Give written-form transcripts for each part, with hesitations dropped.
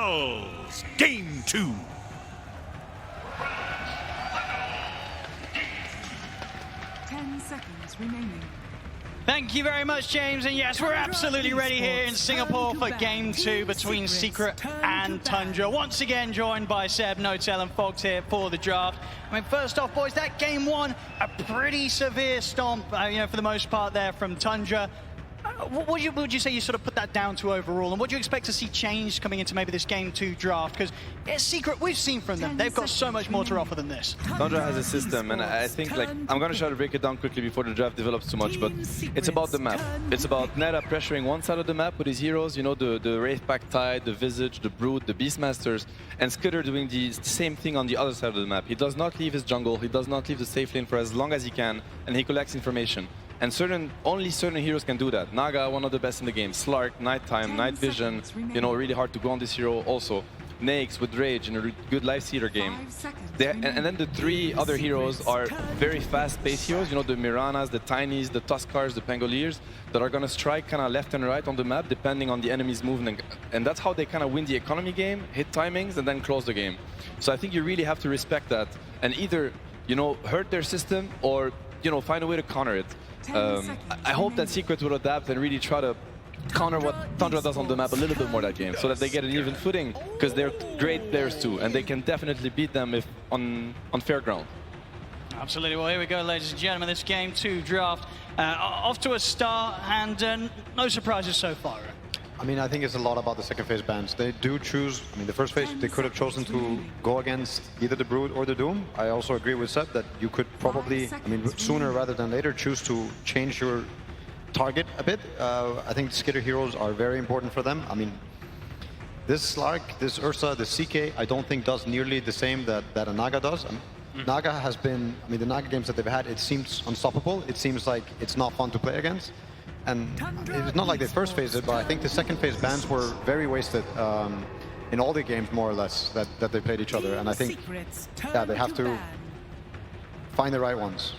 Finals, Game 2. Thank you very much, James. And yes, we're absolutely ready here in Singapore for Game 2 between Secret and Tundra. Once again, joined by Ceb, Notail, and Fox here for the draft. I mean, first off, boys, that Game 1, a pretty severe stomp, for the most part there from Tundra. What would you say you sort of put that down to overall, and what do you expect to see changed coming into maybe this Game 2 draft? Because it's Secret, we've seen from them, they've got so much more to offer than this. Tundra has a system, and I think, I'm going to try to break it down quickly before the draft develops too much, but it's about the map. It's about Neta pressuring one side of the map with his heroes, the Wraithpack Tide, the Visage, the Brood, the Beastmasters, and Skitter doing the same thing on the other side of the map. He does not leave his jungle, he does not leave the safe lane for as long as he can, and he collects information. And only certain heroes can do that. Naga, one of the best in the game. Slark, Nighttime, Night Vision, really hard to go on this hero also. Nakes with Rage in a good life stealer game. And then the three other heroes are very fast-paced heroes, the Miranas, the Tinies, the Tuskars, the Pangoliers, that are gonna strike kind of left and right on the map depending on the enemy's movement. And that's how they kind of win the economy game, hit timings, and then close the game. So I think you really have to respect that and either, hurt their system or, find a way to counter it. I hope that Secret will adapt and really try to counter what Tundra does on the map a little bit more that game, so that they get an even footing, because they're great players too, and they can definitely beat them if on fair ground. Absolutely. Well, here we go, ladies and gentlemen. This Game 2 draft off to a start, and no surprises so far. I think it's a lot about the second phase bans. They do choose, the first phase, they could have chosen to go against either the Brood or the Doom. I also agree with Ceb that you could probably, sooner rather than later, choose to change your target a bit. I think Skitter heroes are very important for them. This Slark, this Ursa, the CK, I don't think does nearly the same that a Naga does. Naga has been, the Naga games that they've had, it seems unstoppable. It seems like it's not fun to play against. And it's not like they first phased it, but I think the second phase bans were very wasted in all the games, more or less, that they played each other. And I think, they have to find the right ones.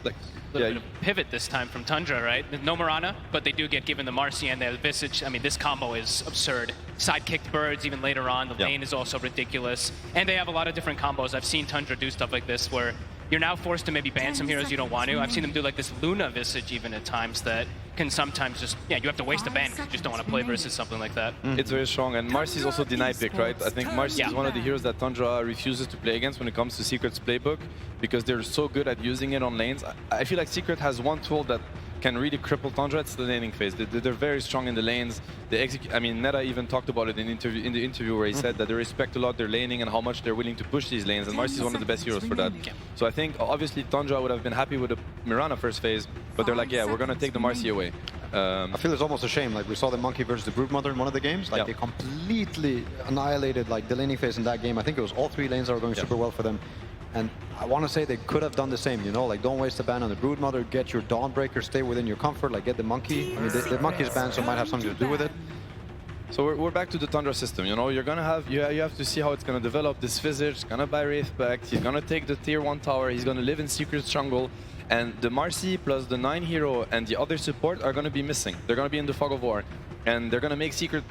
A little bit of pivot this time from Tundra, right? No Mirana, but they do get given the Marcy and the Visage. This combo is absurd. Side-kicked birds even later on. The lane is also ridiculous. And they have a lot of different combos. I've seen Tundra do stuff like this where you're now forced to maybe ban some heroes you don't want to. I've seen them do like this Luna Visage even at times that can sometimes just, you have to waste a ban because you just don't want to play versus something like that. It's very strong, and Marcy is also deny pick, right? I think Marcy is one of the heroes that Tundra refuses to play against when it comes to Secret's playbook, because they're so good at using it on lanes. I feel like Secret has one tool that can really cripple Tundra. It's the laning phase. They're very strong in the lanes. They execute. Neta even talked about it in the interview where he said that they respect a lot their laning and how much they're willing to push these lanes. And Marcy is one of the best heroes for that. So I think obviously Tundra would have been happy with the Mirana first phase, but they're like, we're gonna take the Marcy away. I feel it's almost a shame. We saw the Monkey versus the Broodmother in one of the games. They completely annihilated the laning phase in that game. I think it was all three lanes that were going super well for them. And I want to say they could have done the same, don't waste a ban on the Broodmother, get your Dawnbreaker, stay within your comfort, get the Monkey. The Monkey's banned, so it might have something to do with it. So we're back to the Tundra system, you're gonna have, you have to see how it's gonna develop. This Visage is gonna buy Wraithback, he's gonna take the tier 1 tower, he's gonna live in Secret's jungle, and the Marcy plus the 9 hero and the other support are gonna be missing. They're gonna be in the fog of war, and they're gonna make Secret,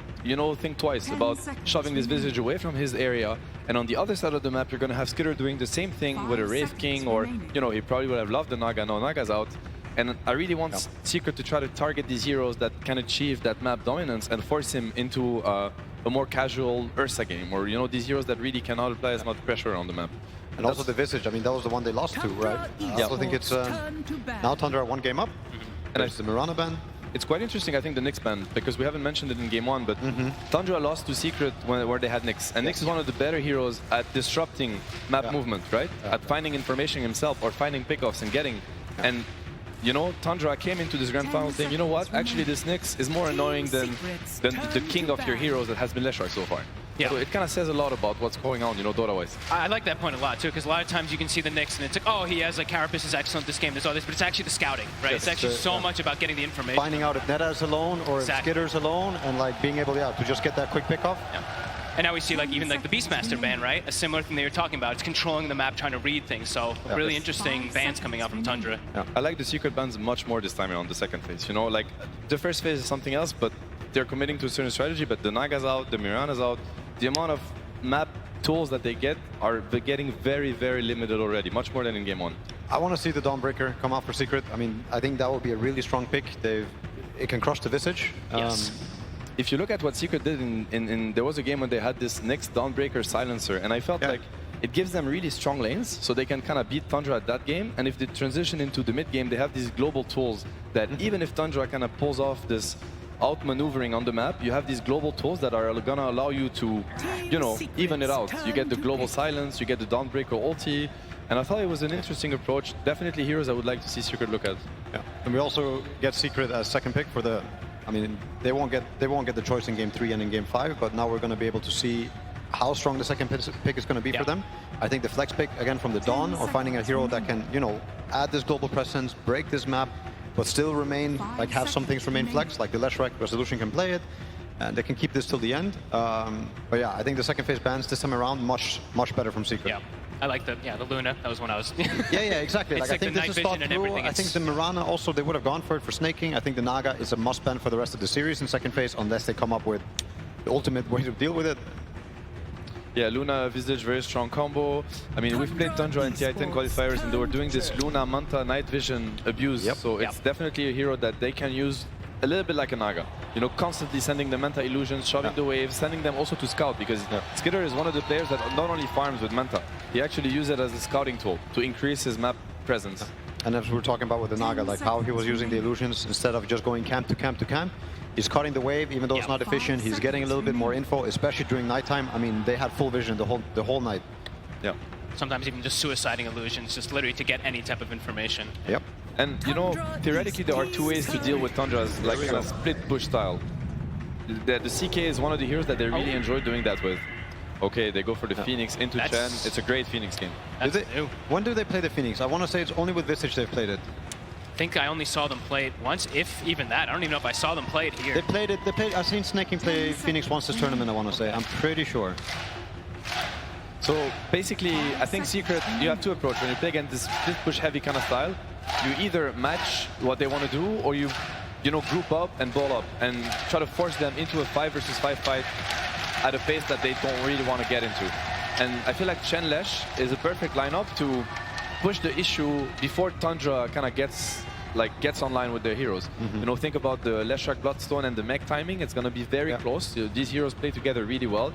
think twice about shoving this Visage away from his area. And on the other side of the map, you're gonna have Skitter doing the same thing with a Wraith King, or, he probably would have loved the Naga, no, Naga's out. And I really want Secret to try to target these heroes that can achieve that map dominance and force him into a more casual Ursa game, or these heroes that really cannot apply as much pressure on the map. And also the Visage, that was the one they lost to, right? I also think it's now Tundra 1 game up. And it's the Mirana ban. It's quite interesting, I think, the Nyx ban, because we haven't mentioned it in Game 1, but Tundra lost to Secret where they had Nyx. And Nyx is one of the better heroes at disrupting map movement, right? At finding information himself or finding pickoffs and getting. And Tundra came into this grand final saying, actually this Nyx is more annoying than the king of your heroes that has been Leshrac so far. So it kind of says a lot about what's going on, Dota-wise. I like that point a lot, too, because a lot of times you can see the Nyx and it's like, oh, he has, Carapace is excellent this game, there's all this, but it's actually the scouting, right? It's actually so much about getting the information. Finding out if Neta is alone or if Skitter's alone, and being able to just get that quick pickoff. And now we see even the Beastmaster ban, right? A similar thing that you're talking about. It's controlling the map, trying to read things. So really interesting bans coming out from Tundra. I like the Secret bans much more this time around, the second phase. The first phase is something else, but they're committing to a certain strategy, but the Naga's out, the Mirana's out. the amount of map tools that they get are getting very, very limited already, much more than in game 1. I want to see the Dawnbreaker come out for Secret. I mean, I think that would be a really strong pick. It can crush the Visage. Yes. If you look at what Secret did there was a game when they had this next Dawnbreaker silencer, and I felt like it gives them really strong lanes, so they can kind of beat Tundra at that game. And if they transition into the mid game, they have these global tools that even if Tundra kind of pulls off this outmaneuvering on the map, you have these global tools that are gonna allow you to, you know, even it out. You get the global silence, you get the Dawnbreaker ulti, and I thought it was an interesting approach. Definitely heroes I would like to see Secret look at. Yeah, and we also get Secret as second pick for the. I mean, they won't get the choice in game 3 and in game 5, but now we're going to be able to see how strong the second pick is going to be for them. I think the flex pick again from the Dawn, or finding a hero that can, you know, add this global presence, break this map, but still remain, like, have some things remain flex, like the Leshrac Resolution can play it, and they can keep this till the end. But yeah, I think the second phase bans this time around much better from Secret. Yeah, I like the Luna. That was when I was. yeah, exactly. It's I think the this is night thought vision and through. everything. I think the Mirana also, they would have gone for it for snaking. I think the Naga is a must ban for the rest of the series in second phase, unless they come up with the ultimate way to deal with it. Yeah, Luna Visage, very strong combo. I mean, we've played Tundra in TI10 qualifiers, and they were doing this Luna Manta night vision abuse. So it's definitely a hero that they can use a little bit like a Naga. You know, constantly sending the Manta illusions, shoving the waves, sending them also to scout, because Skitter is one of the players that not only farms with Manta, he actually uses it as a scouting tool to increase his map presence. And as we were talking about with the Naga, like how he was using the illusions instead of just going camp to camp to camp. He's cutting the wave, even though it's not efficient. He's getting a little bit more info, especially during nighttime. I mean, they had full vision the whole night. Yeah. Sometimes even just suiciding illusions, just literally to get any type of information. Yep. And you know, theoretically there are two ways to deal with Tundras, like a split push style. The CK is one of the heroes that they really enjoy doing that with. Okay, they go for the Phoenix into Chen. It's a great Phoenix game. When do they play the Phoenix? I want to say it's only with Visage they've played it. I think I only saw them play it once, if even that. I don't even know if I saw them play it here. They played it. I've seen Snaking play Phoenix once this tournament, I want to say. I'm pretty sure. So basically, I think Secret, you have two approaches. When you play against this split push heavy kind of style, you either match what they want to do, or you know, group up and ball up and try to force them into a 5 versus 5 fight at a pace that they don't really want to get into. And I feel like Chen Lesh is a perfect lineup to push the issue before Tundra kind of gets online with their heroes. You know, think about the Leshrac Bloodstone and the mech timing. It's going to be very close. These heroes play together really well.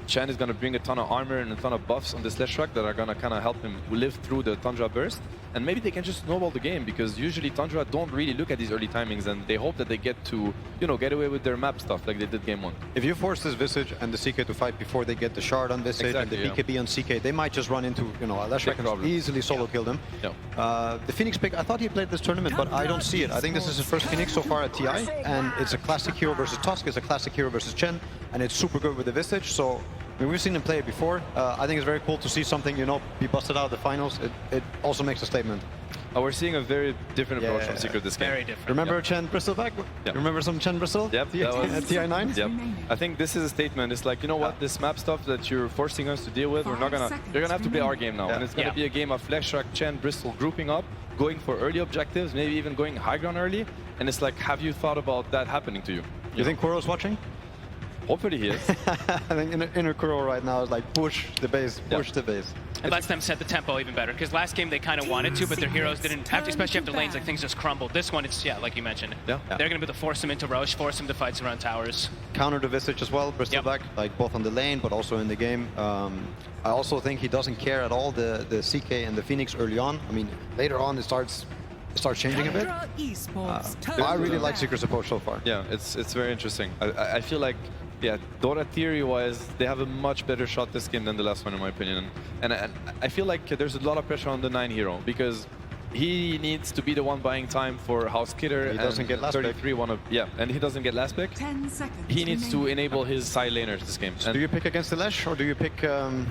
Chen is going to bring a ton of armor and a ton of buffs on this Leshrac that are going to kind of help him live through the Tundra burst. And maybe they can just snowball the game, because usually Tundra don't really look at these early timings, and they hope that they get to, you know, get away with their map stuff like they did game 1. If you force this Visage and the CK to fight before they get the shard on Visage and the BKB on CK, they might just run into, you know, Leshrac can easily solo kill them. The Phoenix pick, I thought he played this tournament, but I don't see it. I think this is his first Phoenix so far at TI, and it's a classic hero versus Tusk, it's a classic hero versus Chen, and it's super good with the Visage. So I mean, we've seen him play it before. I think it's very cool to see something, you know, be busted out of the finals. It also makes a statement. We're seeing a very different approach from Secret this game. Very different. Remember Chen Bristleback? Remember some Chen Bristle? Yep, that was at TI9? Yep. I think this is a statement. It's like, you know what, this map stuff that you're forcing us to deal with, you're gonna have to play our game now. And it's gonna be a game of Leshrac, Chen, Bristol grouping up, going for early objectives, maybe even going high ground early. And it's like, have you thought about that happening to you? You think Kuro's watching? Hopefully he is. I think inner Kuro right now is like push the base, push the base. It lets them set the tempo even better, because last game they kind of wanted to, but their heroes didn't have to, especially after lanes, like things just crumbled. This one, it's, like you mentioned. They're going to be able to force them into Roche, force them to fights around towers. Counter the Visage as well, Bristleback, like both on the lane, but also in the game. I also think he doesn't care at all, the CK and the Phoenix early on. I mean, later on it starts changing a bit. I really like Secret's approach so far. Yeah, it's very interesting. I feel like, Dota theory-wise, they have a much better shot this game than the last one, in my opinion. And I feel like there's a lot of pressure on the 9 hero, because he needs to be the one buying time for House Kidder. He doesn't get last 33 pick. And he doesn't get last pick. 10 seconds. He needs to enable his side laners this game. So do you pick against the Lesh, or do you pick... 5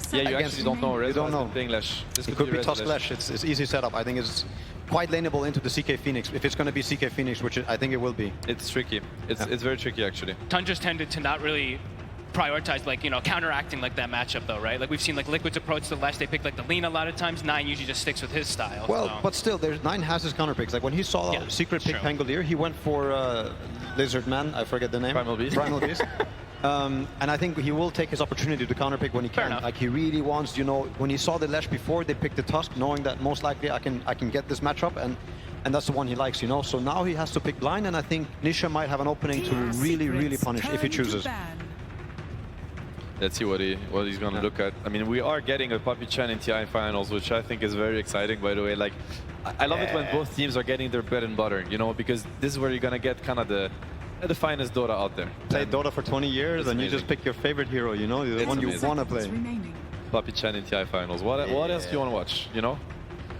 seconds. you actually don't know. You don't know. Playing Lesh. It could be Tusk Lesh. It's easy setup. I think it's quite laneable into the CK Phoenix, if it's going to be CK Phoenix, which I think it will be. It's tricky. It's very tricky, actually. Tundra's tended to not really prioritize, like, you know, counteracting like that matchup though, right? Like we've seen like Liquid's approach to the Lesh, they pick like the Lina a lot of times. 9 usually just sticks with his style. Well, but still, 9 has his counter picks. Like when he saw Secret pick Pangolier, he went for Lizard Man, I forget the name. Primal Beast. Primal Beast. And I think he will take his opportunity to counterpick when he Fair can. enough. Like he really wants, you know, when he saw the Lesh before, they picked the Tusk, knowing that most likely I can get this matchup, and that's the one he likes, you know. So now he has to pick blind, and I think Nisha might have an opening to really punish if he chooses. Let's see what he's going to look at. I mean, we are getting a Poppy Chen in TI finals, which I think is very exciting, by the way. Like, I love it when both teams are getting their bread and butter, you know, because this is where you're going to get kind of the finest Dota out there. Played Dota for 20 years, and you just pick your favorite hero, you know, the one you want to play. Poppy Chen in TI finals. What else do you want to watch, you know?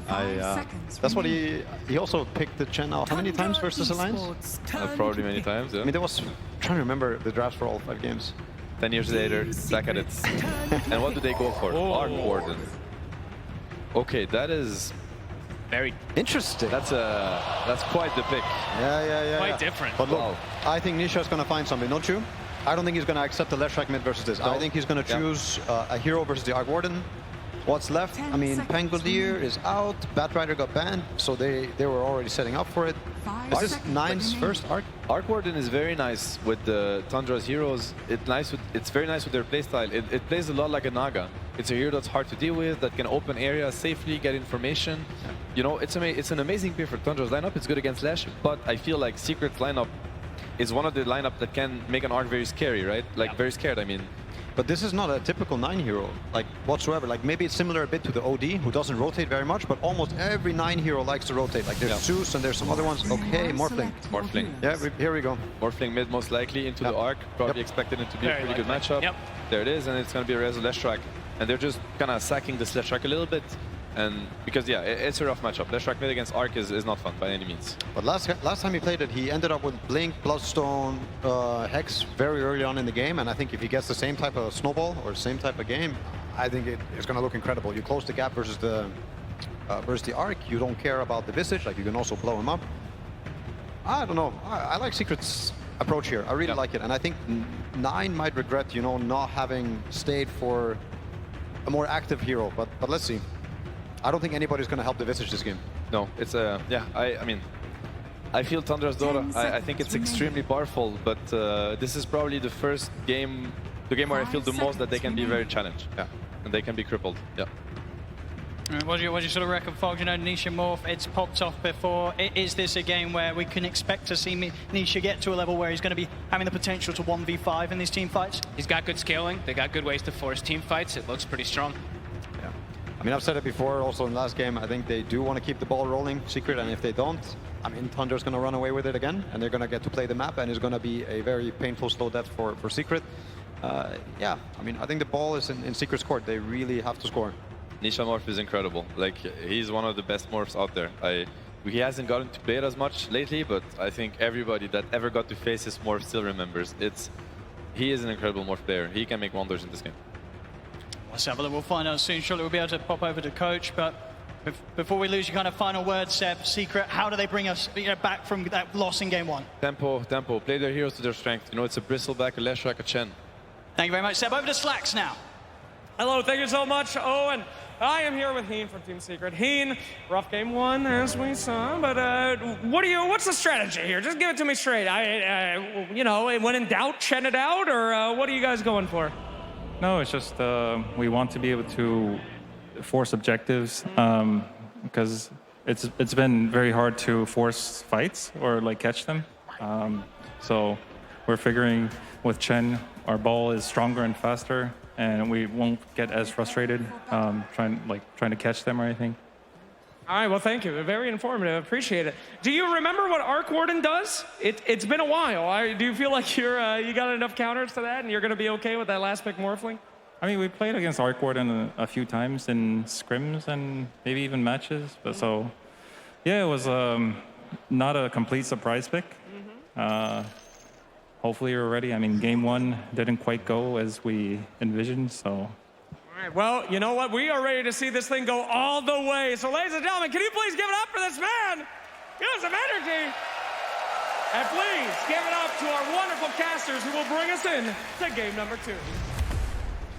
That's what he also picked the Chen out. How many times versus Alliance? Probably many times, yeah. I mean, there was, I'm trying to remember the drafts for all 5 games. 10 years later, back at it. And what do they go for? Arc Warden. Okay, that is Very interesting. that's quite the pick. Yeah. quite different. But look, Wow. I think Nisha's going to find something, don't you? I don't think he's going to accept the left track mid versus this. I think he's going to choose a hero versus the Arc Warden. What's left? I mean, Pangolier is out. Batrider got banned, so they were already setting up for it. Is this Nine's first Arc? Arc Warden is very nice with the Tundra's heroes. It's very nice with their playstyle. It plays a lot like a Naga. It's a hero that's hard to deal with, that can open areas safely, get information. You know, it's an amazing pick for Tundra's lineup. It's good against Lash, but I feel like Secret's lineup is one of the lineup that can make an Arc very scary, right? Like very scared, I mean. But this is not a typical 9 hero, like whatsoever. Like maybe it's similar a bit to the OD, who doesn't rotate very much, but almost every 9 hero likes to rotate. Like there's Zeus and there's some other ones. Okay, Morphling. Morphling. Yeah, here we go. Morphling mid most likely into the Arc. Probably expected it to be a pretty good matchup. Yep. There it is, and it's going to be a Rezo Lesh track. And they're just kind of sacking this Lesh track a little bit. And because, yeah, it's a rough matchup. Lesh track mid against Arc is not fun by any means. But last time he played it, he ended up with Blink, Bloodstone, Hex very early on in the game. And I think if he gets the same type of snowball or same type of game, I think it's going to look incredible. You close the gap versus the Arc. You don't care about the Visage. Like you can also blow him up. I don't know. I like Secret's approach here. I really like it. And I think 9 might regret, you know, not having stayed for a more active hero. But let's see. I don't think anybody's going to help the Visage this game. No, it's yeah. I mean, I feel Tundra's Dota. I think it's extremely powerful, but this is probably the first game, where I feel the most that they can be very challenged. Yeah, and they can be crippled. Yeah. What do you sort of reckon, Fogs? You know, Nisha Morph, it's popped off before. Is this a game where we can expect to see Nisha get to a level where he's going to be having the potential to 1v5 in these team fights? He's got good scaling. They got good ways to force team fights. It looks pretty strong. I mean, I've said it before also in the last game. I think they do want to keep the ball rolling, Secret, and if they don't, I mean, Tundra's going to run away with it again, and they're going to get to play the map, and it's going to be a very painful slow death for Secret. Yeah, I mean, I think the ball is in Secret's court. They really have to score. Nisha Morph is incredible. Like, he's one of the best Morphs out there. He hasn't gotten to play it as much lately, but I think everybody that ever got to face his Morph still remembers. He is an incredible Morph player. He can make wonders in this game. Let's have a look. We'll find out soon. Surely we'll be able to pop over to Coach. But before we lose your kind of final word, Ceb, Secret, how do they bring us back from that loss in game 1? Tempo. Play their heroes to their strength. You know, it's a Bristleback, a Leshrac, a Chen. Thank you very much, Ceb. Over to Slacks now. Hello, thank you so much, Owen. I am here with Heen from Team Secret. Heen, rough game 1, as we saw, but what's the strategy here? Just give it to me straight. You know, when in doubt, Chen it out, or what are you guys going for? No, it's just we want to be able to force objectives because it's been very hard to force fights or like catch them. So we're figuring with Chen, our ball is stronger and faster, and we won't get as frustrated trying to catch them or anything. All right, well, thank you. Very informative. Appreciate it. Do you remember what Arc Warden does? It's been a while. Do you feel like you got enough counters to that and you're going to be okay with that last pick Morphling? I mean, we played against Arc Warden a few times in scrims and maybe even matches. But so, yeah, it was not a complete surprise pick. Hopefully you're ready. I mean, game 1 didn't quite go as we envisioned, so... All right, well, you know what? We are ready to see this thing go all the way. So, ladies and gentlemen, can you please give it up for this man? Give us some energy. And please give it up to our wonderful casters who will bring us in to game number 2.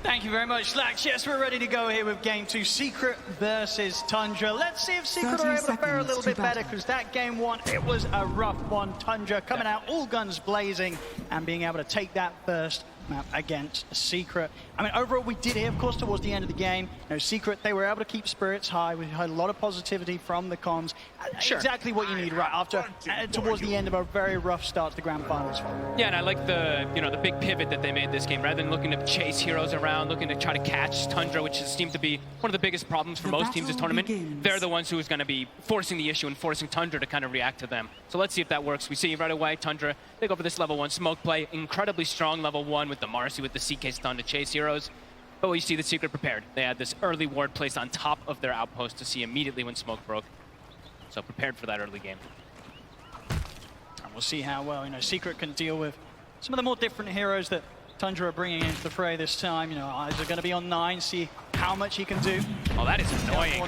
Thank you very much, Slacks. Yes, we're ready to go here with game 2, Secret versus Tundra. Let's see if Secret are able to fare a little bit better, because that game 1, it was a rough one. Tundra coming out all guns blazing and being able to take that first map against Secret. I mean, overall, we did hear, of course, towards the end of the game, Secret, they were able to keep spirits high. We had a lot of positivity from the comms. Sure. Exactly what you need right after, towards the end of a very rough start to the grand finals. Yeah, and I like the the big pivot that they made this game. Rather than looking to chase heroes around, looking to try to catch Tundra, which seemed to be one of the biggest problems for most teams this tournament. They're the ones who is going to be forcing the issue and forcing Tundra to kind of react to them. So let's see if that works. We see right away, Tundra, they go for this level 1 smoke play. Incredibly strong level 1 with the Marcy, with the CK stun to chase heroes. But we see the Secret prepared. They had this early ward placed on top of their outpost to see immediately when smoke broke. So prepared for that early game. And we'll see how well, Secret can deal with some of the more different heroes that Tundra are bringing into the fray this time. Eyes are going to be on 9, see how much he can do. Oh, that is annoying.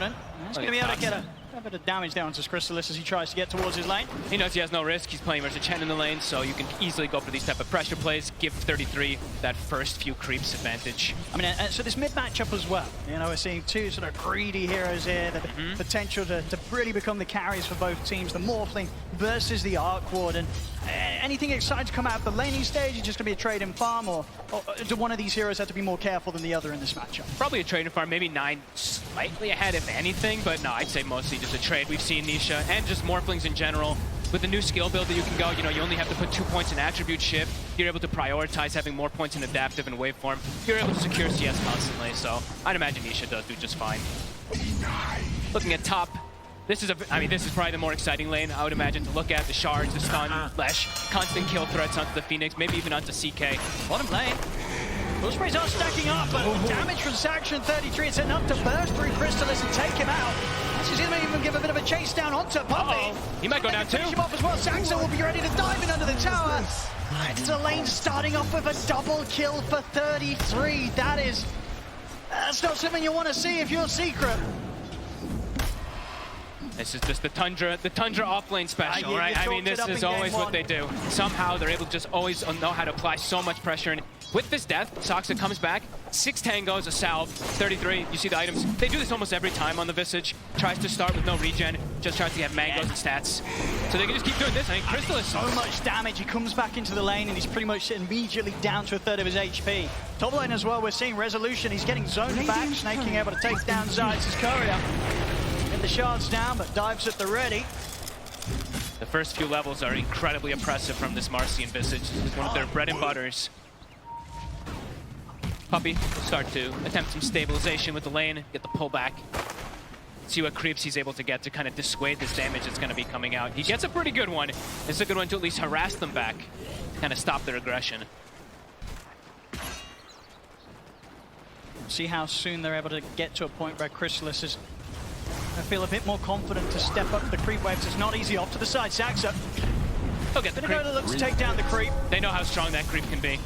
He's going to be able to get a bit of damage down to Crystallis as he tries to get towards his lane. He knows he has no risk. He's playing versus Chen in the lane, so you can easily go for these type of pressure plays, give 33 that first few creeps advantage. I mean, so this mid matchup as well. We're seeing two sort of greedy heroes here, the potential to really become the carries for both teams. The Morphling versus the Arc Warden. Anything exciting to come out of the laning stage? Is just going to be a trade and farm, or do one of these heroes have to be more careful than the other in this matchup? Probably a trade and farm, maybe 9 slightly ahead if anything, but no, I'd say mostly just a trade. We've seen Nisha and just Morphlings in general. With the new skill build that you can go, you only have to put 2 points in attribute shift. You're able to prioritize having more points in adaptive and waveform. You're able to secure CS constantly, so I'd imagine Nisha does do just fine. Looking at top, this is probably the more exciting lane, I would imagine, to look at. The shards, the stun, Lesh, constant kill threats onto the Phoenix, maybe even onto CK. Bottom lane. Those sprays are stacking up, but damage from Saction 33. It's enough to burst through Crystallis and take him out. She's going to even give a bit of a chase down onto Puppey. He might go down too. Finish him off as well. Saxon will be ready to dive in under the tower. It's a lane starting off with a double kill for 33. That's not something you want to see if you're Secret. This is just the Tundra offlane special, right? I mean, this is always what they do. Somehow they're able to just always know how to apply so much pressure. And with this death, Soxa comes back, 6 tangos, a salve, 33. You see the items. They do this almost every time on the Visage. Tries to start with no regen, just tries to get mangoes and stats. So they can just keep doing this. I mean, Crystallis. So much damage. He comes back into the lane and he's pretty much immediately down to a third of his HP. Top lane as well, we're seeing Resolution. He's getting zoned back, Snaking able to take down Zayas' courier. Get the shards down, but dives at the ready. The first few levels are incredibly oppressive from this Marcian Visage. It's one of their bread and butters. Puppey start to attempt some stabilization with the lane, get the pullback. See what creeps he's able to get to kind of dissuade this damage that's going to be coming out. He gets a pretty good one. It's a good one to at least harass them back, kind of stop their aggression. See how soon they're able to get to a point where Crystallis is, I feel, a bit more confident to step up the creep waves. It's not easy. Off to the side, Saxa. He'll get the creep. Gonna look to take down the creep. They know how strong that creep can be.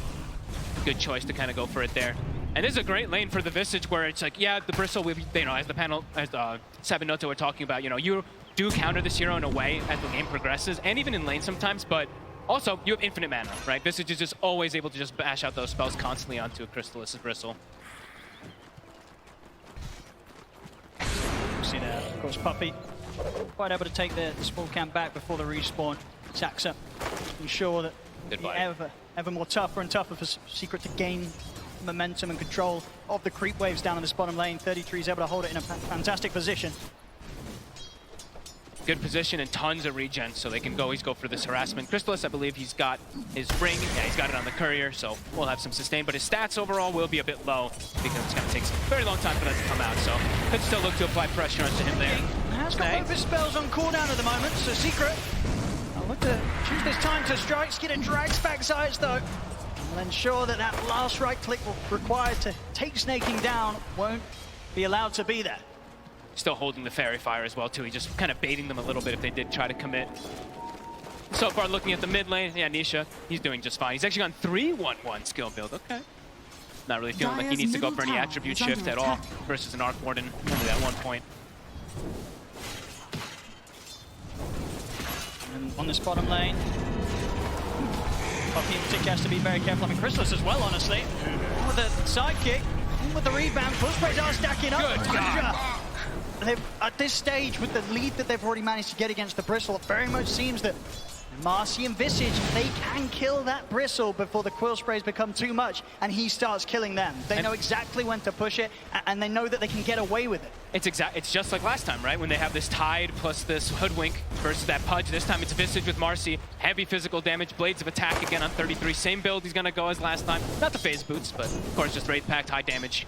Good choice to kind of go for it there. And this is a great lane for the Visage where it's like, yeah, the Bristle, as the panel, as Ceb And Notail were talking about, you do counter this hero in a way as the game progresses, and even in lane sometimes, but also you have infinite mana, right? Visage is just always able to just bash out those spells constantly onto a Crystallis' Bristle. See there, of course, Puppey quite able to take the small camp back before the respawn. Saxa ensure that ever more tougher and tougher for Secret to gain momentum and control of the creep waves down in this bottom lane. 33 is able to hold it in a fantastic position. Good position and tons of regen, so they can always go for this harassment. Crystallis, I believe he's got his ring. Yeah, he's got it on the courier, so we'll have some sustain. But his stats overall will be a bit low because it's going to take a very long time for that to come out. So could still look to apply pressure onto him there. Has got both his spells on cooldown at the moment, so Secret I'll look to choose this time to strike. Skid and drags back Zayas though. I'll ensure that that last right click required to take Snaking down won't be allowed to be there. Still holding the Fairy Fire as well too. He's just kind of baiting them a little bit if they did try to commit. So far looking at the mid lane, yeah, Nisha, he's doing just fine. He's actually gone 3-1-1 skill build, okay. Not really feeling like he needs to go for any attribute shift at all versus an Arc Warden, only that 1 point. And on this bottom lane, Puppey in particular has to be very careful. I mean, Crystallis as well, honestly. With the sidekick, with the rebound, push sprays are stacking up. Good Tundra. At this stage, with the lead that they've already managed to get against the Bristle, it very much seems that Marcy and Visage, they can kill that Bristle before the Quill Sprays become too much and he starts killing them. They know exactly when to push it, and they know that they can get away with it. It's just like last time, right? When they have this Tide plus this Hoodwink versus that Pudge. This time it's Visage with Marcy. Heavy physical damage, Blades of Attack again on 33. Same build he's gonna go as last time. Not the phase boots, but of course just Wraith Pact, high damage.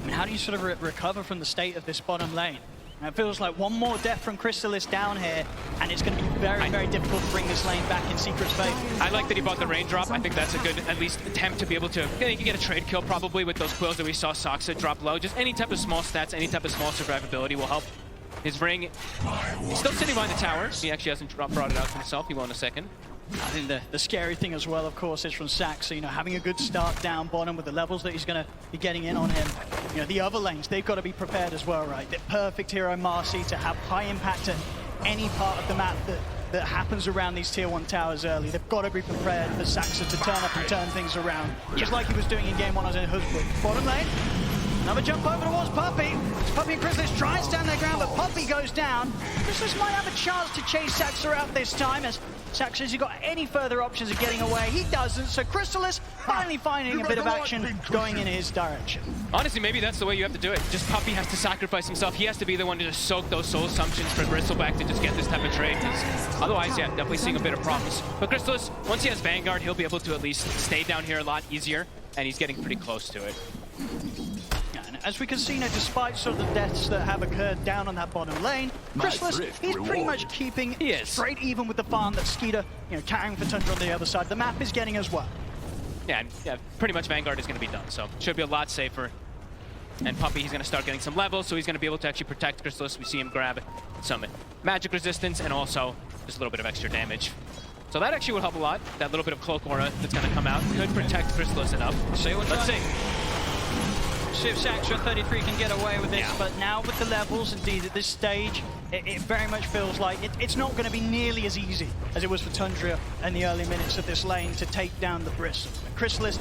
I mean, how do you sort of recover from the state of this bottom lane? And it feels like one more death from Crystallis down here, and it's going to be very, very difficult to bring this lane back in Secret's favor. I like that he bought the raindrop. I think that's a good, at least, attempt to be able to, he can get a trade kill probably with those quills that we saw Soxa drop low. Just any type of small stats, any type of small survivability will help. His ring, he's still sitting behind the tower. He actually hasn't brought it out for himself. He will in a second. I think the scary thing as well, of course, is from Saxa, you know, having a good start down bottom with the levels that he's going to be getting in on him. You know, the other lanes, they've got to be prepared as well, right? The perfect hero Marcy to have high impact at any part of the map that happens around these tier 1 towers early. They've got to be prepared for Saxa to turn up and turn things around, just like he was doing in game 1 as in Hoodwink. Bottom lane. Another jump over towards Puppey. Puppey and Crystallis try and stand their ground, but Puppey goes down. Crystallis might have a chance to chase Saxa out this time, as Saxa, has he got any further options of getting away? He doesn't, so Crystallis finally finding a bit of action going in his direction. Honestly, maybe that's the way you have to do it. Just Puppey has to sacrifice himself. He has to be the one to just soak those soul assumptions for Bristleback to just get this type of trade. Otherwise, yeah, definitely seeing a bit of promise. But Crystallis, once he has Vanguard, he'll be able to at least stay down here a lot easier, and he's getting pretty close to it. As we can see now, despite sort of the deaths that have occurred down on that bottom lane, Crystallis, he's pretty much keeping straight even with the farm that Skeeter, you know, carrying for Tundra on the other side. The map is getting as well. Yeah, pretty much Vanguard is going to be done, so should be a lot safer. And Puppey, he's going to start getting some levels, so he's going to be able to actually protect Crystallis. We see him grab some magic resistance and also just a little bit of extra damage. So that actually would help a lot. That little bit of cloak aura that's going to come out could protect Crystallis enough. Let's see. See if Saxa 33 can get away with this, but now with the levels, indeed, at this stage, it very much feels like it's not going to be nearly as easy as it was for Tundra in the early minutes of this lane to take down the Bristle. Crystallis,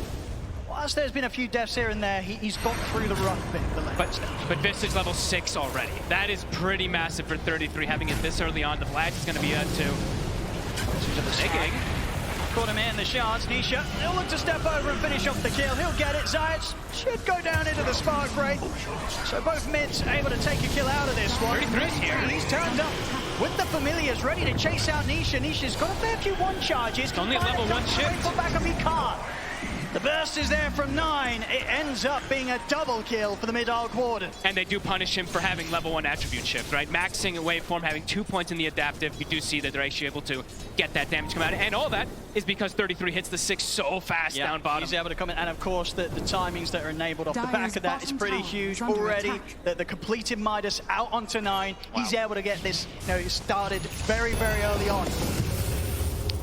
whilst there's been a few deaths here and there, he's got through the rough bit, the lane stage. But Visage level 6 already. That is pretty massive for 33, having it this early on. The flash is going to be at 2. Taking. Caught him in the shards. Nisha, he'll look to step over and finish off the kill. He'll get it. Zayas should go down into the spark break. So both mids able to take a kill out of this one. 33's here. He's turned up with the familiars, ready to chase out Nisha. Nisha's got a fair few one charges. Only a level 1 shift. Put back up, he can't. The burst is there from 9. It ends up being a double kill for the mid-arc warden. And they do punish him for having level 1 attribute shift, right? Maxing a waveform, having 2 points in the adaptive. You do see that they're actually able to get that damage come out. And all that is because 33 hits the 6 so fast down bottom. He's able to come in, and of course the timings that are enabled off the back of that is pretty huge already. The completed Midas out onto 9. Wow. He's able to get this, you know, started very, very early on.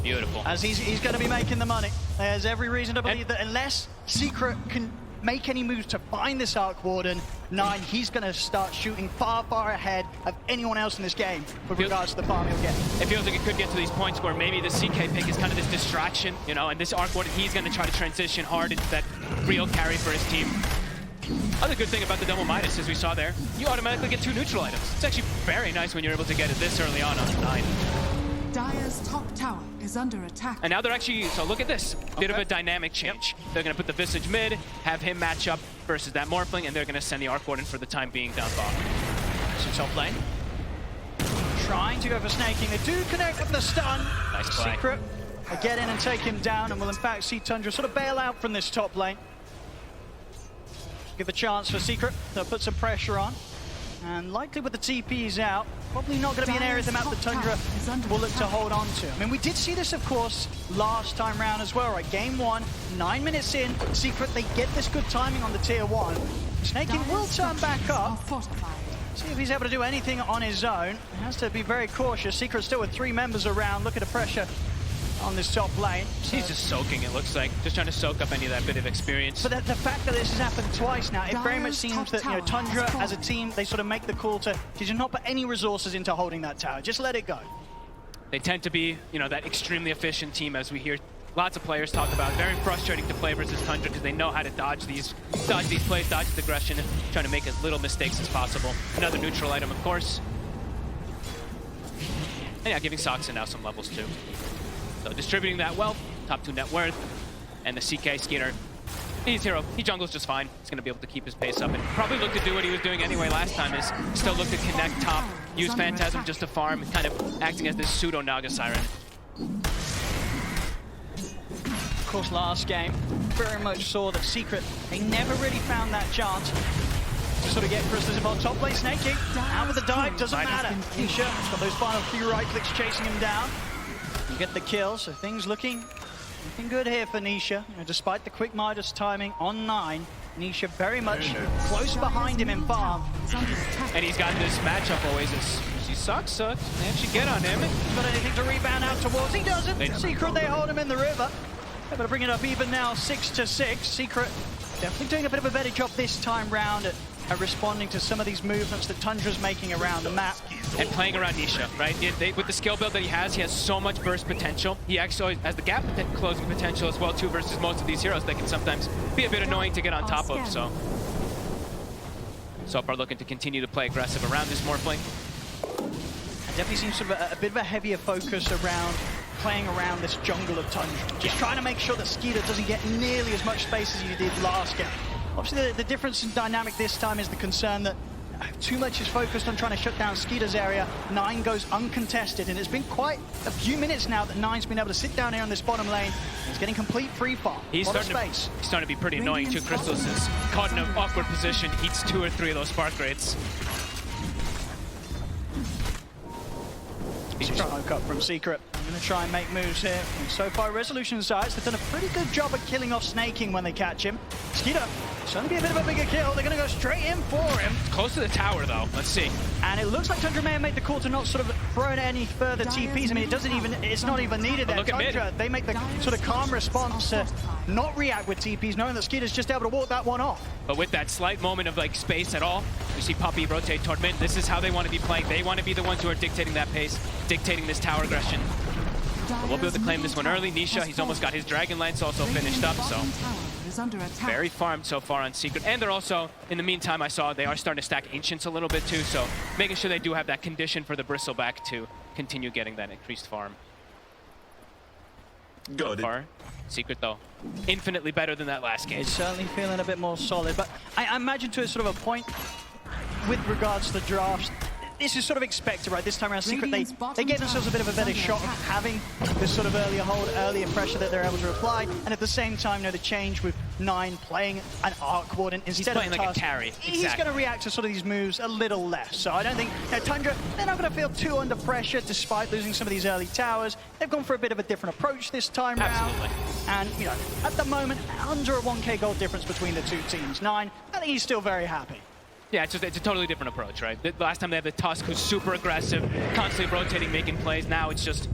Beautiful. As he's going to be making the money. There's every reason to believe that unless Secret can make any moves to find this Arc Warden, 9, he's going to start shooting far, far ahead of anyone else in this game with regards to the farm he'll get. It feels like it could get to these points where maybe the CK pick is kind of this distraction, you know, and this Arc Warden, he's going to try to transition hard into that real carry for his team. Other good thing about the double Midas, as we saw there, you automatically get 2 neutral items. It's actually very nice when you're able to get it this early on 9. Dire's top tower is under attack. And now they're actually, so look at this, bit of a dynamic change. They're going to put the Visage mid, have him match up versus that Morphling, and they're going to send the Arc Warden for the time being down bottom. So top lane. Trying to go for snaking. They do connect with the stun. Nice play. Secret. They get in and take him down, and will in fact see Tundra sort of bail out from this top lane. Give a chance for Secret to put some pressure on. And likely with the TPs out, probably not going to be an area of the map that Tundra will look to hold on to. I mean, we did see this, of course, last time round as well, right? Game 1, 9 minutes in, Secret, they get this good timing on the tier 1. Snaking will turn back up. See if he's able to do anything on his own. He has to be very cautious. Secret still with 3 members around, looking to pressure on this top lane. He's just soaking, it looks like. Just trying to soak up any of that bit of experience. But the fact that this has happened twice now, it very much seems that, you know, Tundra as a team, they sort of make the call to just not put any resources into holding that tower. Just let it go. They tend to be, you know, that extremely efficient team, as we hear lots of players talk about. Very frustrating to play versus Tundra because they know how to dodge these plays, dodge the aggression, trying to make as little mistakes as possible. Another neutral item, of course. And yeah, giving Soxen now some levels too. So distributing that wealth, top 2 net worth, and the CK Skeeter. He's hero. He jungles just fine. He's going to be able to keep his pace up and probably look to do what he was doing anyway last time, is still look to connect top, use Phantasm just to farm, kind of acting as this pseudo Naga Siren. Of course, last game, very much saw that Secret, they never really found that chance to sort of get Crystallis involved. Top lane snaking, out with the dive, doesn't matter. Nisha has got those final few right clicks chasing him down. You get the kill, so things looking good here for Nisha. You know, despite the quick Midas timing on 9, Nisha very much close behind him in farm. And he's got this matchup always as she sucks. They actually get on him. Got anything to rebound out towards? He doesn't. Secret, they hold him in the river. Able to bring it up even now, 6-6. Secret definitely doing a bit of a better job this time round at responding to some of these movements that Tundra's making around the map. And playing around Nisha, right? With the skill build that he has so much burst potential. He actually has the gap closing potential as well too, versus most of these heroes that can sometimes be a bit annoying to get on top of. So far looking to continue to play aggressive around this Morphling. Definitely seems sort of a bit of a heavier focus around playing around this jungle of Tundra. Just trying to make sure that Skeeter doesn't get nearly as much space as he did last game. Obviously, the difference in dynamic this time is the concern that too much is focused on trying to shut down Skeeter's area. 9 goes uncontested, and it's been quite a few minutes now that 9's been able to sit down here on this bottom lane. He's getting complete free farm. He's starting to be pretty annoying too. Crystallis is caught in an awkward position, eats 2 or 3 of those Spark Rates. Smoke up from Secret. I'm going to try and make moves here. And so far, Resolution sides, they've done a pretty good job at killing off Snaking when they catch him. Skeeter, it's going to be a bit of a bigger kill. They're going to go straight in for him. Close to the tower, though. Let's see. And it looks like Tundra may have made the call to not sort of throw in any further TPs. I mean, it's not even needed there. Tundra, they make the sort of calm response to not react with TPs, knowing that Skeeter's just able to walk that one off. But with that slight moment of like space at all, you see Puppey rotate toward mid. This is how they want to be playing. They want to be the ones who are dictating that pace, dictating this tower aggression. But we'll be able to claim this one early. Nisha, he's almost got his Dragon Lance also finished up, so very farmed so far on Secret. And they're also, in the meantime, I saw they are starting to stack Ancients a little bit too, so making sure they do have that condition for the Bristleback to continue getting that increased farm. So far, Secret though, infinitely better than that last game. It's certainly feeling a bit more solid, but I imagine to a sort of a point with regards to the drafts, this is sort of expected, right? This time around, Secret, they gave themselves a bit of a better shot of having this sort of earlier hold, earlier pressure that they're able to apply, and at the same time, you know, the change with 9 playing an arc warden instead of like a carry. He's going to react to sort of these moves a little less. So I don't think, you know, Tundra, they're not going to feel too under pressure despite losing some of these early towers. They've gone for a bit of a different approach this time round. And, you know, at the moment, under a 1k gold difference between the two teams. 9, I think he's still very happy. Yeah, it's a totally different approach, right? The last time they had the Tusk, who's super aggressive, constantly rotating, making plays. Now it's just,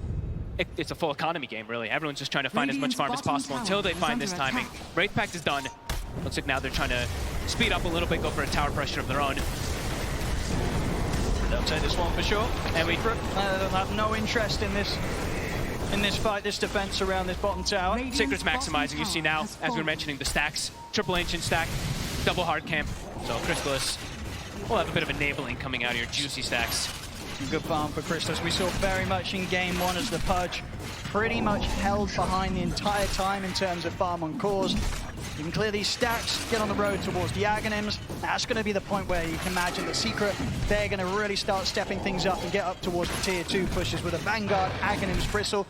it's a full economy game, really. Everyone's just trying to find as much farm as possible until they find this timing. Wraith Pact is done. Looks like now they're trying to speed up a little bit, go for a tower pressure of their own. They'll take this one for sure. And we they'll have no interest in this fight, this defense around this bottom tower. Secret's maximizing. You see now, as we were mentioning, the stacks. Triple Ancient stack, double hard camp. So Crystallis will have a bit of enabling coming out of your juicy stacks. Good farm for Crystallis. We saw very much in game 1 as the Pudge pretty much held behind the entire time in terms of farm on cores. You can clear these stacks, get on the road towards the Aghanims. That's going to be the point where you can imagine that Secret, they're going to really start stepping things up and get up towards the tier 2 pushes with a Vanguard, Aghanims, Bristle.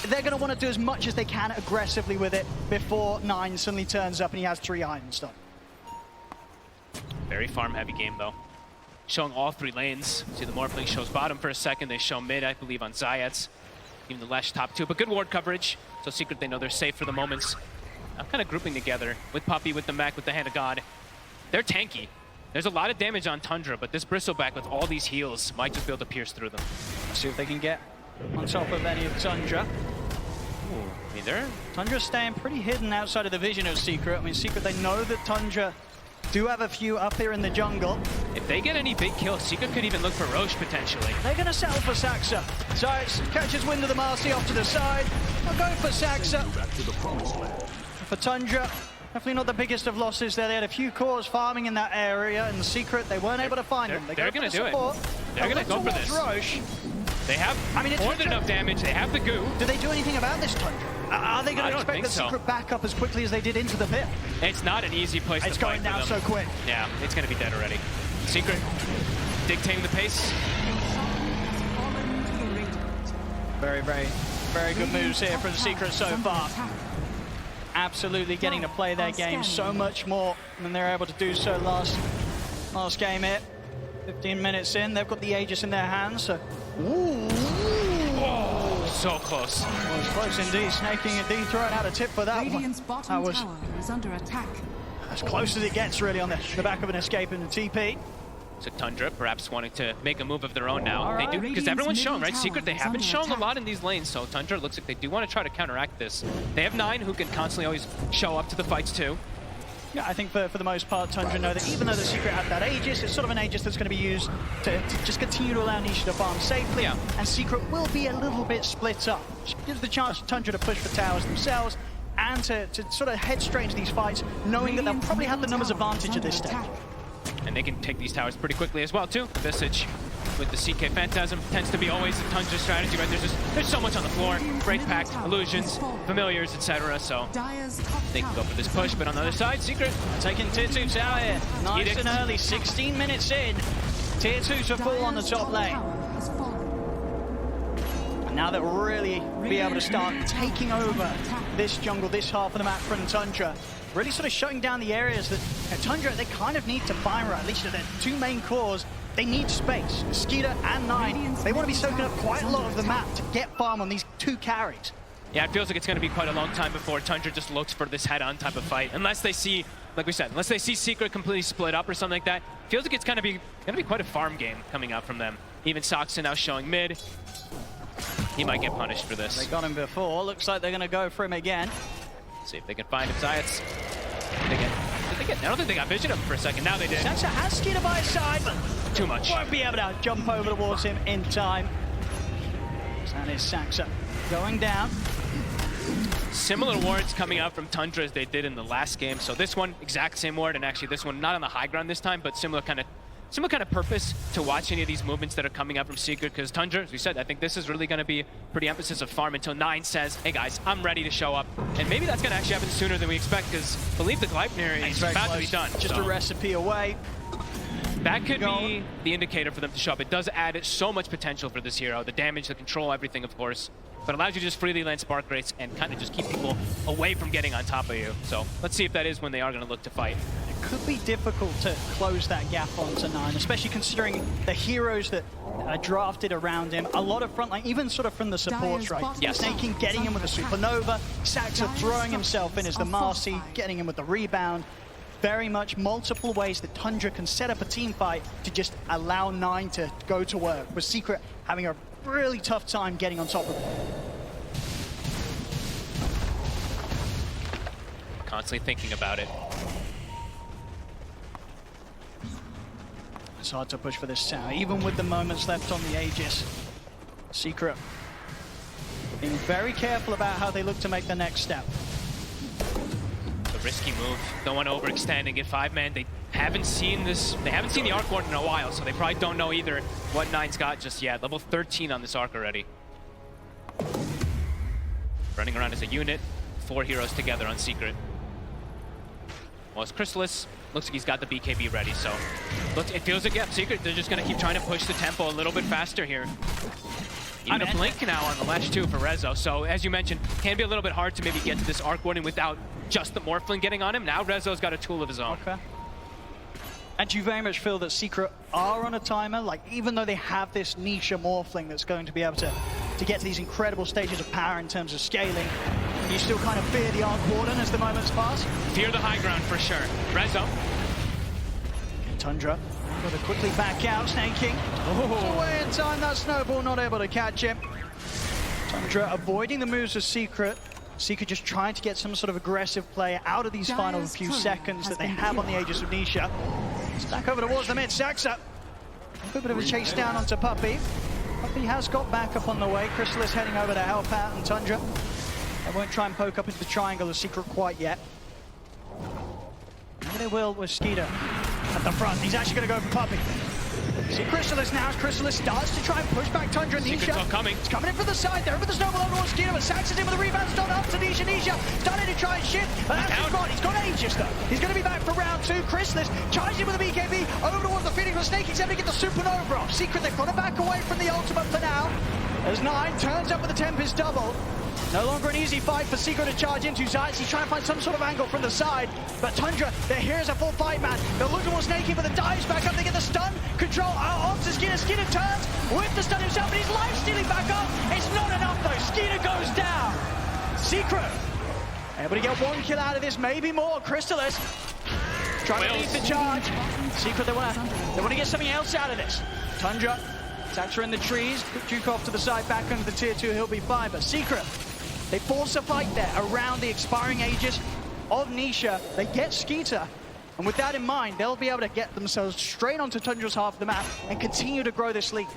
They're going to want to do as much as they can aggressively with it before 9 suddenly turns up and he has 3 items done. Very farm-heavy game, though. Showing all 3 lanes. See, the Morphling shows bottom for a second. They show mid, I believe, on Zayats. Even the Lesh top 2. But good ward coverage. So Secret, they know they're safe for the moments. I'm kind of grouping together with Puppey, with the mech, with the Hand of God. They're tanky. There's a lot of damage on Tundra, but this Bristleback with all these heals might just be able to pierce through them. Let's see if they can get on top of any of Tundra. Ooh, I mean, Tundra's staying pretty hidden outside of the vision of Secret. I mean, Secret, they know that Tundra do have a few up here in the jungle. If they get any big kills, Secret could even look for Roche potentially. They're going to settle for Saxa. Zayats catches wind of the Marcy off to the side. They're going for Saxa. For Tundra, definitely not the biggest of losses there. They had a few cores farming in that area, and the Secret, they weren't able to find them. They're going to do it. They're going to go for this. Roche. They have it's more than enough damage. They have the goo. Do they do anything about this Tundra? Are they going I to don't expect think the so. Secret back up as quickly as they did into the pit? It's not an easy place It's to fight going down for them. so quick. Yeah, it's going to be dead already. Secret dictating the pace. Very, very, very good moves here from Secret so far. Absolutely getting to play their game so much more than they were able to do so last game here. 15 minutes in, they've got the Aegis in their hands, so... Ooh. Oh, so close. Well, it's close indeed. Snaking and D throwing out a tip for that Radiant's one. bottom That was tower is under attack. as close as it gets, really, on the back of an escape in the TP. So Tundra perhaps wanting to make a move of their own now. All right. They do, because Radiant's everyone's shown, right? middle Secret, they tower is haven't under shown a attack. lot in these lanes, so Tundra looks like they do want to try to counteract this. They have 9 who can constantly always show up to the fights too. Yeah, I think for the most part, Tundra know that even though the Secret have that Aegis, it's sort of an Aegis that's going to be used to just continue to allow Nisha to farm safely. Yeah. And Secret will be a little bit split up. Which gives the chance for Tundra to push for towers themselves and to sort of head straight into these fights, knowing that they'll probably have the numbers advantage at this stage. And they can take these towers pretty quickly as well too. Visage with the CK Phantasm tends to be always the Tundra strategy, right? There's so much on the floor. Break Pact, illusions, familiars, etc. So they can go for this push, but on the other side, Secret Taking Tier 2 tower here. Nice Edict. and early, 16 minutes in. Tier 2 to fall on the top lane. And now they'll really be able to start taking over this jungle, this half of the map from Tundra. Really sort of shutting down the areas that Tundra, they kind of need to fire at least their 2 main cores. They need space. Skeeter and Nine, they want to be soaking up quite a lot of the map to get farm on these 2 carries. Yeah, it feels like it's going to be quite a long time before Tundra just looks for this head-on type of fight. Unless they see, like we said, unless they see Secret completely split up or something like that. Feels like it's going to be quite a farm game coming out from them. Even Soxon now showing mid. He might get punished for this. They got him before. Looks like they're going to go for him again. See if they can find him. Zayats. I don't think they got vision of him for a second. Now they did. Saxa has Skeeter by his side, but Too much. won't be able to jump over towards him in time. That is Saxa going down. Similar wards coming out from Tundra as they did in the last game. So this one, exact same ward, and actually this one not on the high ground this time, but similar kind of purpose to watch any of these movements that are coming out from Secret, because Tundra, as we said, I think this is really going to be pretty emphasis of farm until 9 says, hey guys, I'm ready to show up. And maybe that's going to actually happen sooner than we expect, because I believe the Gleipnir is about to be done. Just so a recipe away. that could be the indicator for them to show up. It does add so much potential for this hero, the damage, the control, everything, of course. But allows you to just freely land spark rates and kind of just keep people away from getting on top of you. So let's see if that is when they are going to look to fight. It could be difficult to close that gap onto 9, especially considering the heroes that are drafted around him. A lot of frontline, even sort of from the supports, right? Yes. Snaking, getting him with a supernova. Saxa throwing himself in as the Marcy, getting him with the rebound. Very much multiple ways that Tundra can set up a team fight to just allow 9 to go to work, with Secret having a really tough time getting on top of it. Constantly thinking about it. It's hard to push for this tower, even with the moments left on the Aegis. Secret being very careful about how they look to make the next step. A risky move. Don't want to overextend and get 5-man. They haven't seen this. They haven't seen the Arc Warden in a while, so they probably don't know either what 9's got just yet. Level 13 on this Arc already. Running around as a unit. 4 heroes together on Secret. Well, it's Chrysalis. Looks like he's got the BKB ready, so it feels like, yeah, Secret, they're just going to keep trying to push the tempo a little bit faster here. Even a blink now on the ledge too for Rezo. So as you mentioned, can be a little bit hard to maybe get to this Arc Warden without just the Morphling getting on him. Now Rezo's got a tool of his own. Okay. And do you very much feel that Secret are on a timer? Like, even though they have this Nisha Morphling that's going to be able to get to these incredible stages of power in terms of scaling, you still kind of fear the Arc Warden as the moments pass? Fear the high ground for sure. Rezo. Tundra got to quickly back out, snaking. Away in time, that snowball not able to catch him. Tundra avoiding the moves of Secret. Secret just trying to get some sort of aggressive play out of these final few seconds that they have on the Aegis of Nisha. It's back over towards the mid. Saxa. A bit of a chase down onto Puppey. Puppey has got back up on the way. Chrysalis heading over to help out, and Tundra, they won't try and poke up into the triangle of Secret quite yet. Maybe they will with Skeeter at the front. He's actually going to go for Puppey. See Chrysalis now, as Chrysalis starts to try and push back Tundra. Secret's Nisha all coming. It's coming in from the side there, with the snowball over towards Skeeter, but Sax is in with the rebound, start up to Nisha. Nisha starting to try and shift, but that's his spot. He's got Aegis though. He's going to be back for round 2. Chrysalis charges in with the BKB, over towards the Phoenix, but Snake is able to get the Supernova off. Secret, they've got to back away from the ultimate for now, as 9 turns up with the Tempest double. No longer an easy fight for Secret to charge into. Zayas, he's trying to find some sort of angle from the side, but Tundra, they're here as a full fight, man. They're looking towards Snakey, but the dives back up. They get the stun control onto Skeeter. Skeeter turns with the stun himself, but he's life stealing back up. It's not enough though. Skeeter goes down. Secret able to get 1 kill out of this, maybe more. Chrysalis trying to lead the charge. Secret, they want to get something else out of this. Tundra, Saxa in the trees. Put Duke off to the side, back under the tier 2. He'll be fine, but Secret, they force a fight there around the expiring Aegis of Nisha. They get Skeeter, and with that in mind, they'll be able to get themselves straight onto Tundra's half of the map and continue to grow this lead.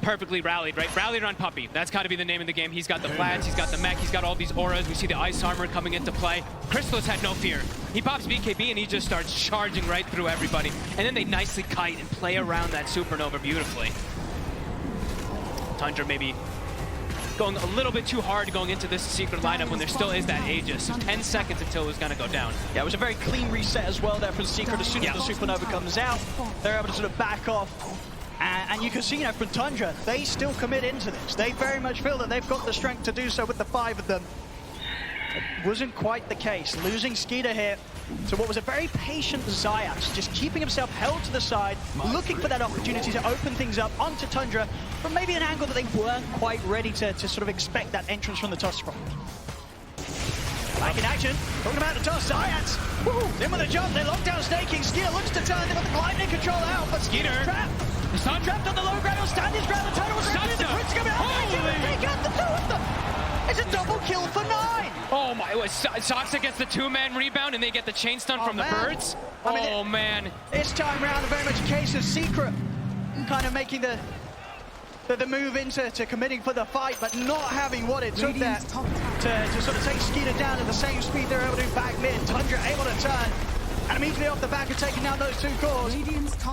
Perfectly rallied, right? Rallied on Puppey. That's got to be the name of the game. He's got the plants, he's got the mech, he's got all these auras. We see the ice armor coming into play. Chrysalis had no fear. He pops BKB and he just starts charging right through everybody. And then they nicely kite and play around that Supernova beautifully. Tundra maybe going a little bit too hard going into this Secret lineup when there still is that Aegis. 10 seconds until it was going to go down. Yeah, it was a very clean reset as well there for the Secret. As soon as the Supernova comes out, they're able to sort of back off. And you can see, from Tundra, they still commit into this. They very much feel that they've got the strength to do so with the 5 of them. It wasn't quite the case. Losing Skeeter here to what was a very patient Zayas, just keeping himself held to the side, looking for that opportunity to open things up onto Tundra from maybe an angle that they weren't quite ready to sort of expect that entrance from the toss from. Back in action, talking about the toss, Zayas, in with a jump, they lock down Snaking. Skeeter looks to turn, they've got the gliding control out, but Skeeter's trapped. He's trapped on the low ground, he'll stand his ground, the turtle was ready, the Prince coming out, they take out the 2 of them. It's a double kill for 9. Oh my, Saxa gets the 2-man rebound and they get the chain stun from the birds. I mean, this time round, very much a case of Secret kind of making the move into committing for the fight, but not having what it took there to sort of take Skeeter down at the same speed they're able to do back mid. Tundra able to turn, and immediately off the back of taking down those 2 cores,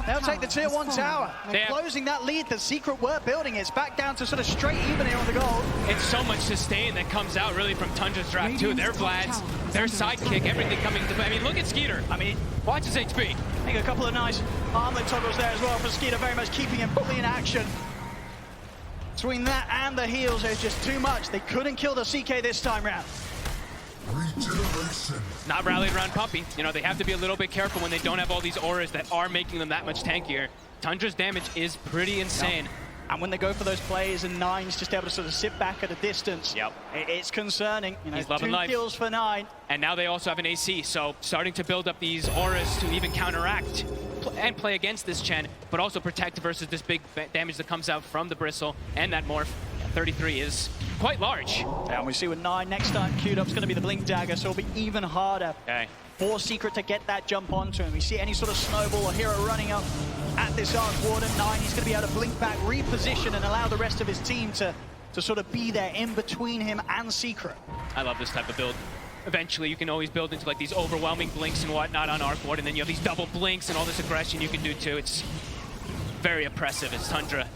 they'll take the tier 1 tower. And closing that lead, the Secret were building. It's back down to sort of straight even here on the gold. It's so much sustain that comes out really from Tundra's draft too. Their Vlads, their sidekick, everything coming to play. I mean, look at Skeeter. I mean, watch his HP. I think a couple of nice armlet toggles there as well for Skeeter, very much keeping him fully in action. Between that and the heals, there's just too much. They couldn't kill the CK this time round. Not rallied around Puppey. You know, they have to be a little bit careful when they don't have all these auras that are making them that much tankier. Tundra's damage is pretty insane. And when they go for those plays and 9's just able to sort of sit back at a distance, it's concerning. You know, he's loving 2 life. kills for 9. And now they also have an AC, so starting to build up these auras to even counteract and play against this Chen, but also protect versus this big damage that comes out from the Bristle and that Morph. 33 is quite large. Yeah, and we see with 9 next time queued up is going to be the Blink Dagger, so it'll be even harder for Secret to get that jump onto him. We see any sort of snowball or hero running up at this Arc Warden. 9, he's going to be able to blink back, reposition, and allow the rest of his team to sort of be there in between him and Secret. I love this type of build. Eventually, you can always build into like these overwhelming blinks and whatnot on Arc Warden, and then you have these double blinks and all this aggression you can do too. It's very oppressive as Tundra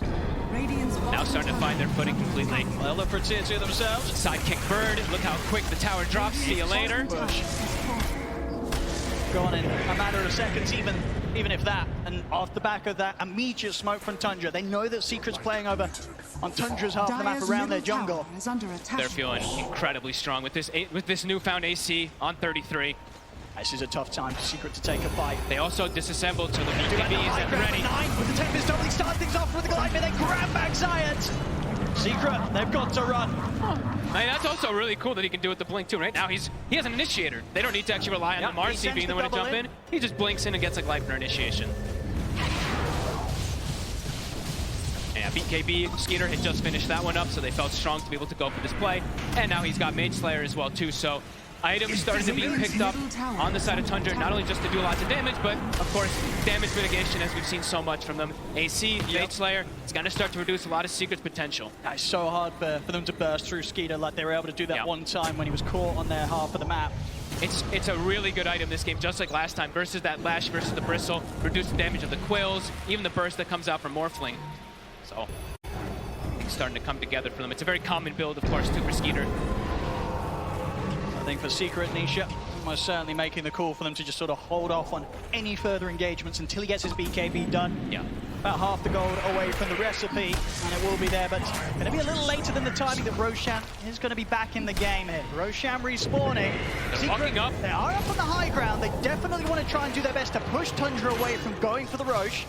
now starting to find their footing completely. They'll look for tier 2 themselves. Sidekick Bird, look how quick the tower drops. See you later. Gone in a matter of seconds, even if that. And off the back of that, immediate smoke from Tundra. They know that Secret's playing over on Tundra's half of the map around their jungle. They're feeling incredibly strong with this newfound AC on 33. This is a tough time for Secret to take a fight. They also disassembled to the BKBs and ready. 9 with the Tempest doubling, start things off with the glide, they grab back Zayas. Secret, they've got to run. Hey, that's also really cool that he can do with the blink too. Right now, he has an initiator. They don't need to actually rely on the Marcy being the one to jump in. He just blinks in and gets a Gleipnir initiation. Yeah, BKB, Skeeter had just finished that one up, so they felt strong to be able to go for this play. And now he's got Mage Slayer as well too, so items started to be picked up on the side of Tundra, not only just to do lots of damage, but of course, damage mitigation, as we've seen so much from them. AC, Mage Slayer, it's going to start to reduce a lot of Secret's potential. It's so hard for them to burst through Skeeter like they were able to do that one time when he was caught on their half of the map. It's a really good item this game, just like last time, versus that Lash versus the Bristle, reduce the damage of the Quills, even the burst that comes out from Morphling. So, things starting to come together for them. It's a very common build, of course, too, for Skeeter. I think for Secret, Nisha, almost certainly making the call for them to just sort of hold off on any further engagements until he gets his BKB done. Yeah. About half the gold away from the recipe, and it will be there, but it's going to be a little later than the timing that Roshan is going to be back in the game here. Roshan respawning. They're walking up. They are up on the high ground. They definitely want to try and do their best to push Tundra away from going for the Roche.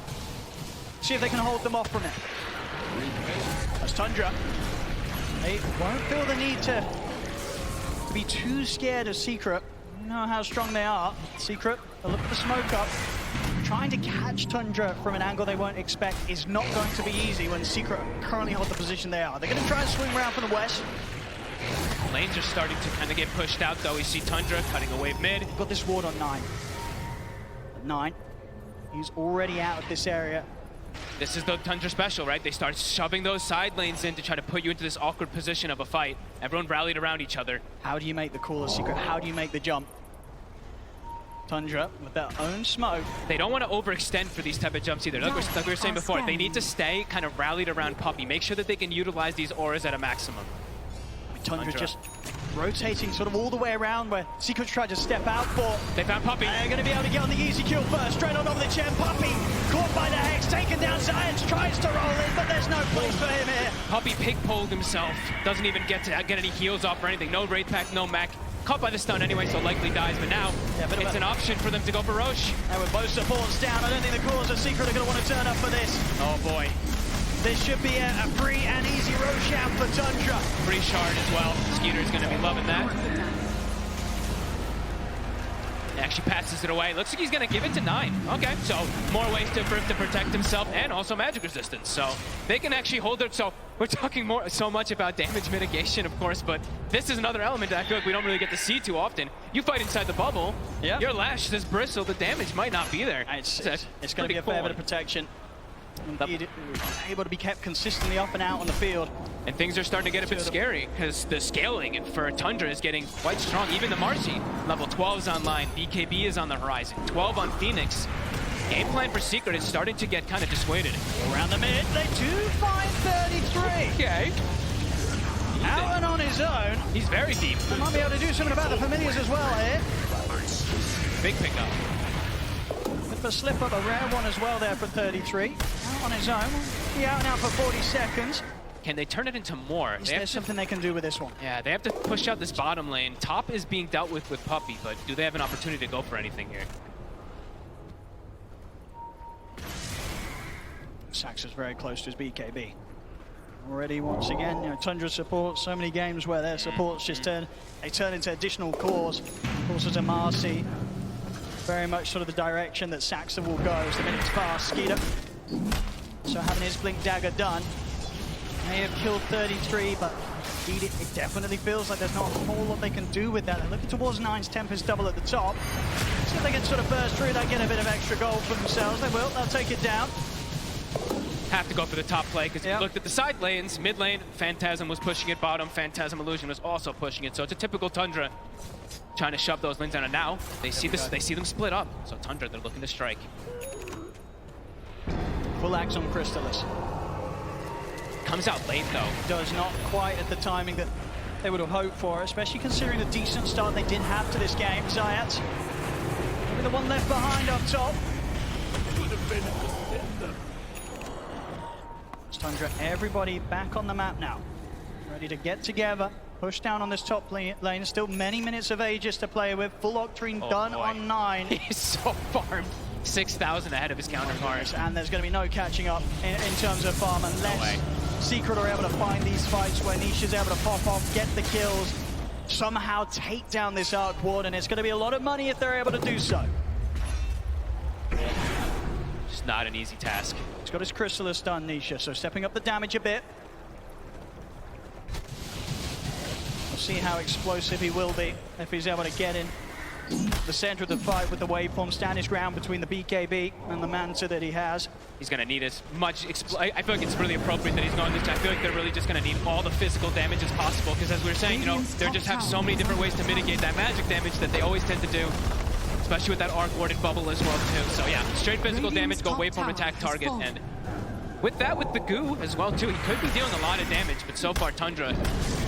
See if they can hold them off from it. That's Tundra. They won't feel the need to be too scared of Secret. You know how strong they are. Secret, they'll look at the smoke up. Trying to catch Tundra from an angle they won't expect is not going to be easy when Secret currently hold the position they are. They're going to try and swing around from the west. Lanes are starting to kind of get pushed out, though. We see Tundra cutting away mid. Got this ward on 9. At 9, he's already out of this area. This is the Tundra special, right? They start shoving those side lanes in to try to put you into this awkward position of a fight. Everyone rallied around each other. How do you make the call of Secret? How do you make the jump? Tundra with their own smoke. They don't want to overextend for these type of jumps either. Like we were saying before, they need to stay kind of rallied around Puppey. Make sure that they can utilize these auras at a maximum. Tundra just rotating sort of all the way around where Secret's tried to step out for. They found Puppey. They're going to be able to get on the easy kill first. Straight on over the chin. Puppey caught by the Hex, taken down. Science tries to roll in, but there's no place for him here. Puppey pig-poled himself. Doesn't even get to get any heals off or anything. No Wraith Pack, no mech. Caught by the stun anyway, so likely dies. But now, it's an option for them to go for Roche. And with both supports down, I don't think the cause of Secret are going to want to turn up for this. Oh boy. This should be a free and easy Roshan for Tundra. Free shard as well. Skeeter's going to be loving that. He actually passes it away. Looks like he's going to give it to 9. Okay, so more ways for him to protect himself and also magic resistance. So they can actually hold it. So we're talking so much about damage mitigation, of course, but this is another element that I feel like we don't really get to see too often. You fight inside the bubble. Yep. Your Lash, this Bristle, the damage might not be there. It's going to be a fair bit of protection. Indeed, able to be kept consistently up and out on the field. And things are starting to get a bit scary because the scaling for Tundra is getting quite strong. Even the Marcy, level 12 is online. BKB is on the horizon. 12 on Phoenix. Game plan for Secret is starting to get kind of dissuaded. Around the mid, they do find 33. Okay. Out and on his own. He's very deep. They might be able to do something about the familiars as well here. Big pickup. A slip up, a rare one as well there for 33. Out on his own. Be out now for 40 seconds. Can they turn it into more? Is there something they can do with this one? Yeah, they have to push out this bottom lane. Top is being dealt with Puppey, but do they have an opportunity to go for anything here? Sax is very close to his BKB. Already, once again, you know, Tundra support, so many games where their supports just turn into additional cores. Also to Marcy. Very much sort of the direction that Saxa will go as the minutes pass. Skeeter, so having his Blink Dagger done, may have killed 33, but indeed it definitely feels like there's not a whole lot they can do with that. They're looking towards 9's Tempest double at the top. See if they can sort of burst through that, get a bit of extra gold for themselves. They will, they'll take it down. Have to go for the top play because if you looked at the side lanes, mid lane, Phantasm was pushing it, bottom, Phantasm Illusion was also pushing it. So it's a typical Tundra trying to shove those lanes down, and now they see this. They see them split up. So Tundra, they're looking to strike. Full axe on Crystallis. Comes out late though. Does not quite at the timing that they would have hoped for, especially considering the decent start they did have to this game. Zayat, maybe the one left behind up top. Tundra, everybody back on the map now. Ready to get together. Push down on this top lane. Still many minutes of Aegis to play with. Full Octarine done on 9. He's so farmed. 6,000 ahead of his counterpart. And there's going to be no catching up in terms of farm unless Secret are able to find these fights where Nisha's able to pop off, get the kills, somehow take down this Arc Ward, and it's going to be a lot of money if they're able to do so. Just not an easy task. He's got his Chrysalis done, Nisha, so stepping up the damage a bit. We'll see how explosive he will be if he's able to get in the center of the fight with the waveform, stand his ground between the BKB and the Manta that he has. He's going to need as much... I feel like it's really appropriate that he's going this. I feel like they're really just going to need all the physical damage as possible, because as we were saying, you know, they just have so many different ways to mitigate that magic damage that they always tend to do, especially with that arc-warded bubble as well, too. So yeah, straight physical damage, go waveform attack target, and with that, with the goo as well, too, he could be dealing a lot of damage, but so far, Tundra,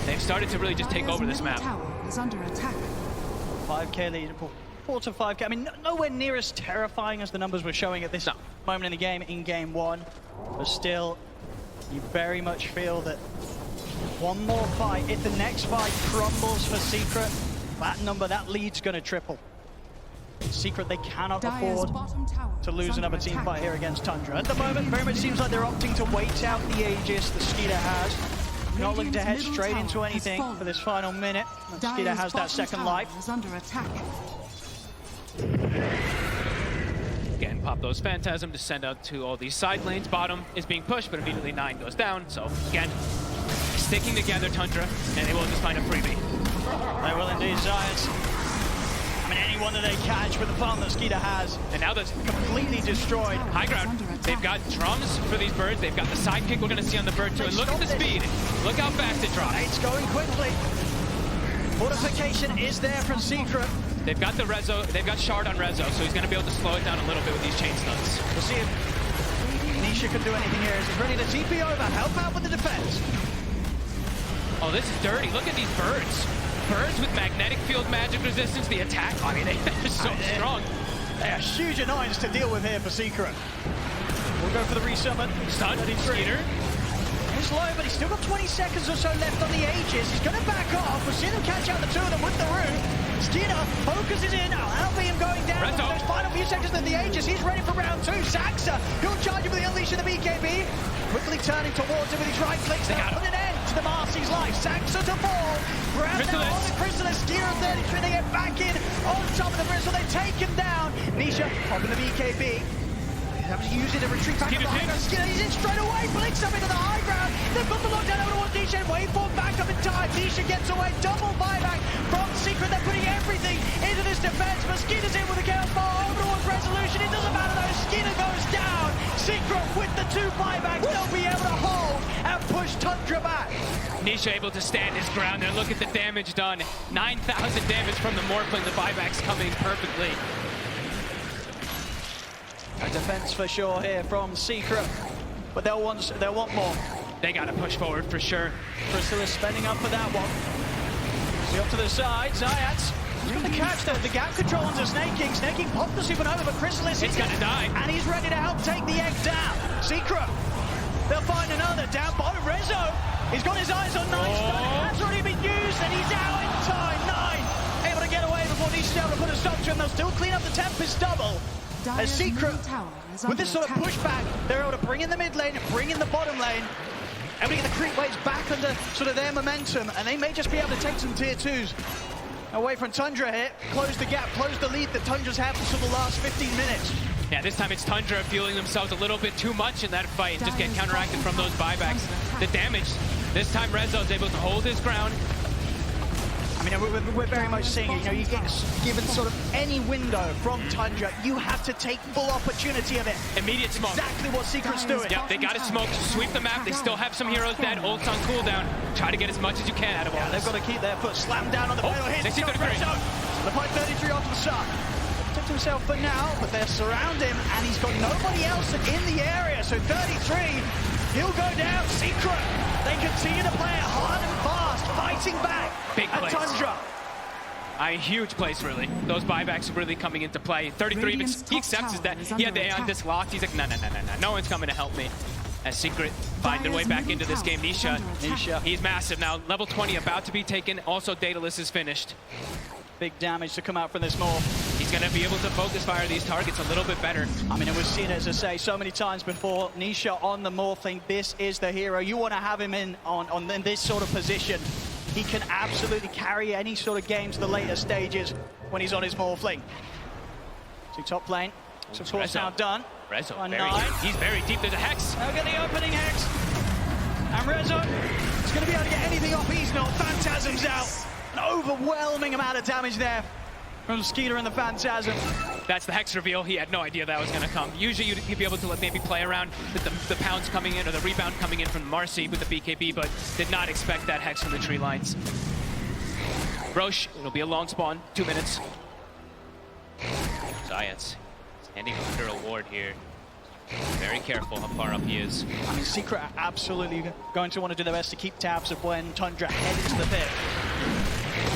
they've started to really just take over this map. Tower is under attack. 5k lead, 4 to 5k. I mean, nowhere near as terrifying as the numbers were showing at this moment in the game, in game 1. But still, you very much feel that one more fight, if the next fight crumbles for Secret, that number, that lead's going to triple. Secret, they cannot afford to lose another team fight here against Tundra. At the moment, very much seems like they're opting to wait out the Aegis that Skeeter has. Not looking to head straight into anything for this final minute. Skeeter has that second life. Under attack. Again, pop those Phantasm to send out to all these side lanes. Bottom is being pushed, but immediately 9 goes down. So again, sticking together, Tundra, and they will just find a freebie. They will indeed, Giants. I mean, anyone that they catch with the farm that Skeeter has, and now that's completely destroyed. High ground. They've got drums for these birds. They've got the sidekick we're going to see on the bird too. And look at the speed. Look how fast it drops. It's going quickly. Fortification is there from Secret. They've got the Rezo. They've got Shard on Rezo, so he's going to be able to slow it down a little bit with these chain stuns. We'll see if Nisha can do anything here. He's ready to TP over, help out with the defense. Oh, this is dirty. Look at these birds. Birds with magnetic field magic resistance, the attack, I mean, they're so strong. They are huge annoyance to deal with here for Secret. We'll go for the resummon. Stun, Skeeter. He's low, but he's still got 20 seconds or so left on the Aegis. He's going to back off. We'll see them catch out the two of them with the root. Skeeter focuses in. I'll be him going down. Those final few seconds of the Aegis. He's ready for round 2. Saxa, he'll charge him with the Unleash of the BKB. Quickly turning towards him with his right clicks. They'll put an end to the Marcy's life. Saxa to fall. Grab now on the Chrysalis. Skeeter 33. They get back in on top of the bridge, so they take him down. Nisha popping the BKB. Having to use it to retreat back to the high ground. Skeeter, he's in straight away, flicks up into the high ground. They've got the lockdown over towards Nisha, and waveform back up in time. Nisha gets away, double buyback from Secret. They're putting everything into this defense, but Skeeter's in with a chaos ball over towards Resolution. It doesn't matter though, Skeeter goes down. Secret with the 2 buybacks, they'll be able to hold and push Tundra back. Nisha able to stand his ground there. Look at the damage done. 9,000 damage from the Morphling. The buybacks coming perfectly. A defense for sure here from Secret, but they'll want more. They got to push forward for sure. Chrysalis spending up for that one. See up to the side, Zayats. He's got the catch though, the gap control onto Snake King. Snake King popped the supernova, but Chrysalis is going to die. And he's ready to help take the egg down. Secret, they'll find another down bottom. Rezo, he's got his eyes on 9 stun. It has already been used, and he's out in time. 9 able to get away before Nisha's able to put a stop to him. They'll still clean up the Tempest double. As Secret, with this sort of pushback, they're able to bring in the mid lane, bring in the bottom lane, able to get the creep waves back under sort of their momentum, and they may just be able to take some tier 2s away from Tundra here, close the gap, close the lead that Tundra's had for the last 15 minutes. Yeah, this time it's Tundra feeling themselves a little bit too much in that fight, just get counteracted from those buybacks. The damage, this time Rezo's able to hold his ground. I mean, we're very much seeing it. You know, you get given sort of any window from Tundra, you have to take full opportunity of it. Immediate smoke. Exactly what Secret's doing. Yep, they got to smoke, sweep the map. They still have some heroes dead. Ult's on cooldown. Try to get as much as you can out of all this. They've got to keep their foot slammed down on the pedal. Here's the shot. The fight 33 off to the shot. Protect himself for now, but they're surround him, and he's got nobody else in the area. So 33, he'll go down. Secret, they continue to play it hard and fast, fighting back. Big at Tundra. A huge place, really. Those buybacks are really coming into play. 33, he accepts that. He had the Aeon disc locked. He's like, no one's coming to help me. As Secret find their way back into this game. Nisha, he's massive now. Level 20 about to be taken. Also, Daedalus is finished. Big damage to come out from this morph. He's going to be able to focus fire these targets a little bit better. I mean, it was seen, as I say, so many times before. Nisha on the morphling. This is the hero. You want to have him in this sort of position. He can absolutely carry any sort of game to the later stages when he's on his morphling. So top lane. So of course now done. Rezo, he's very deep. There's a Hex. Now get the opening Hex. And Rezo is going to be able to get anything off. He's not. Phantasm's out. An overwhelming amount of damage there from Skeeter and the Phantasm. That's the Hex reveal. He had no idea that was going to come. Usually you'd be able to maybe play around with the pounds coming in or the rebound coming in from Marcy with the BKB, but did not expect that Hex from the tree lines. Roche, it'll be a long spawn, 2 minutes. Zayats standing under a ward here. Very careful how far up he is. I mean, Secret are absolutely going to want to do their best to keep tabs of when Tundra head into the pit.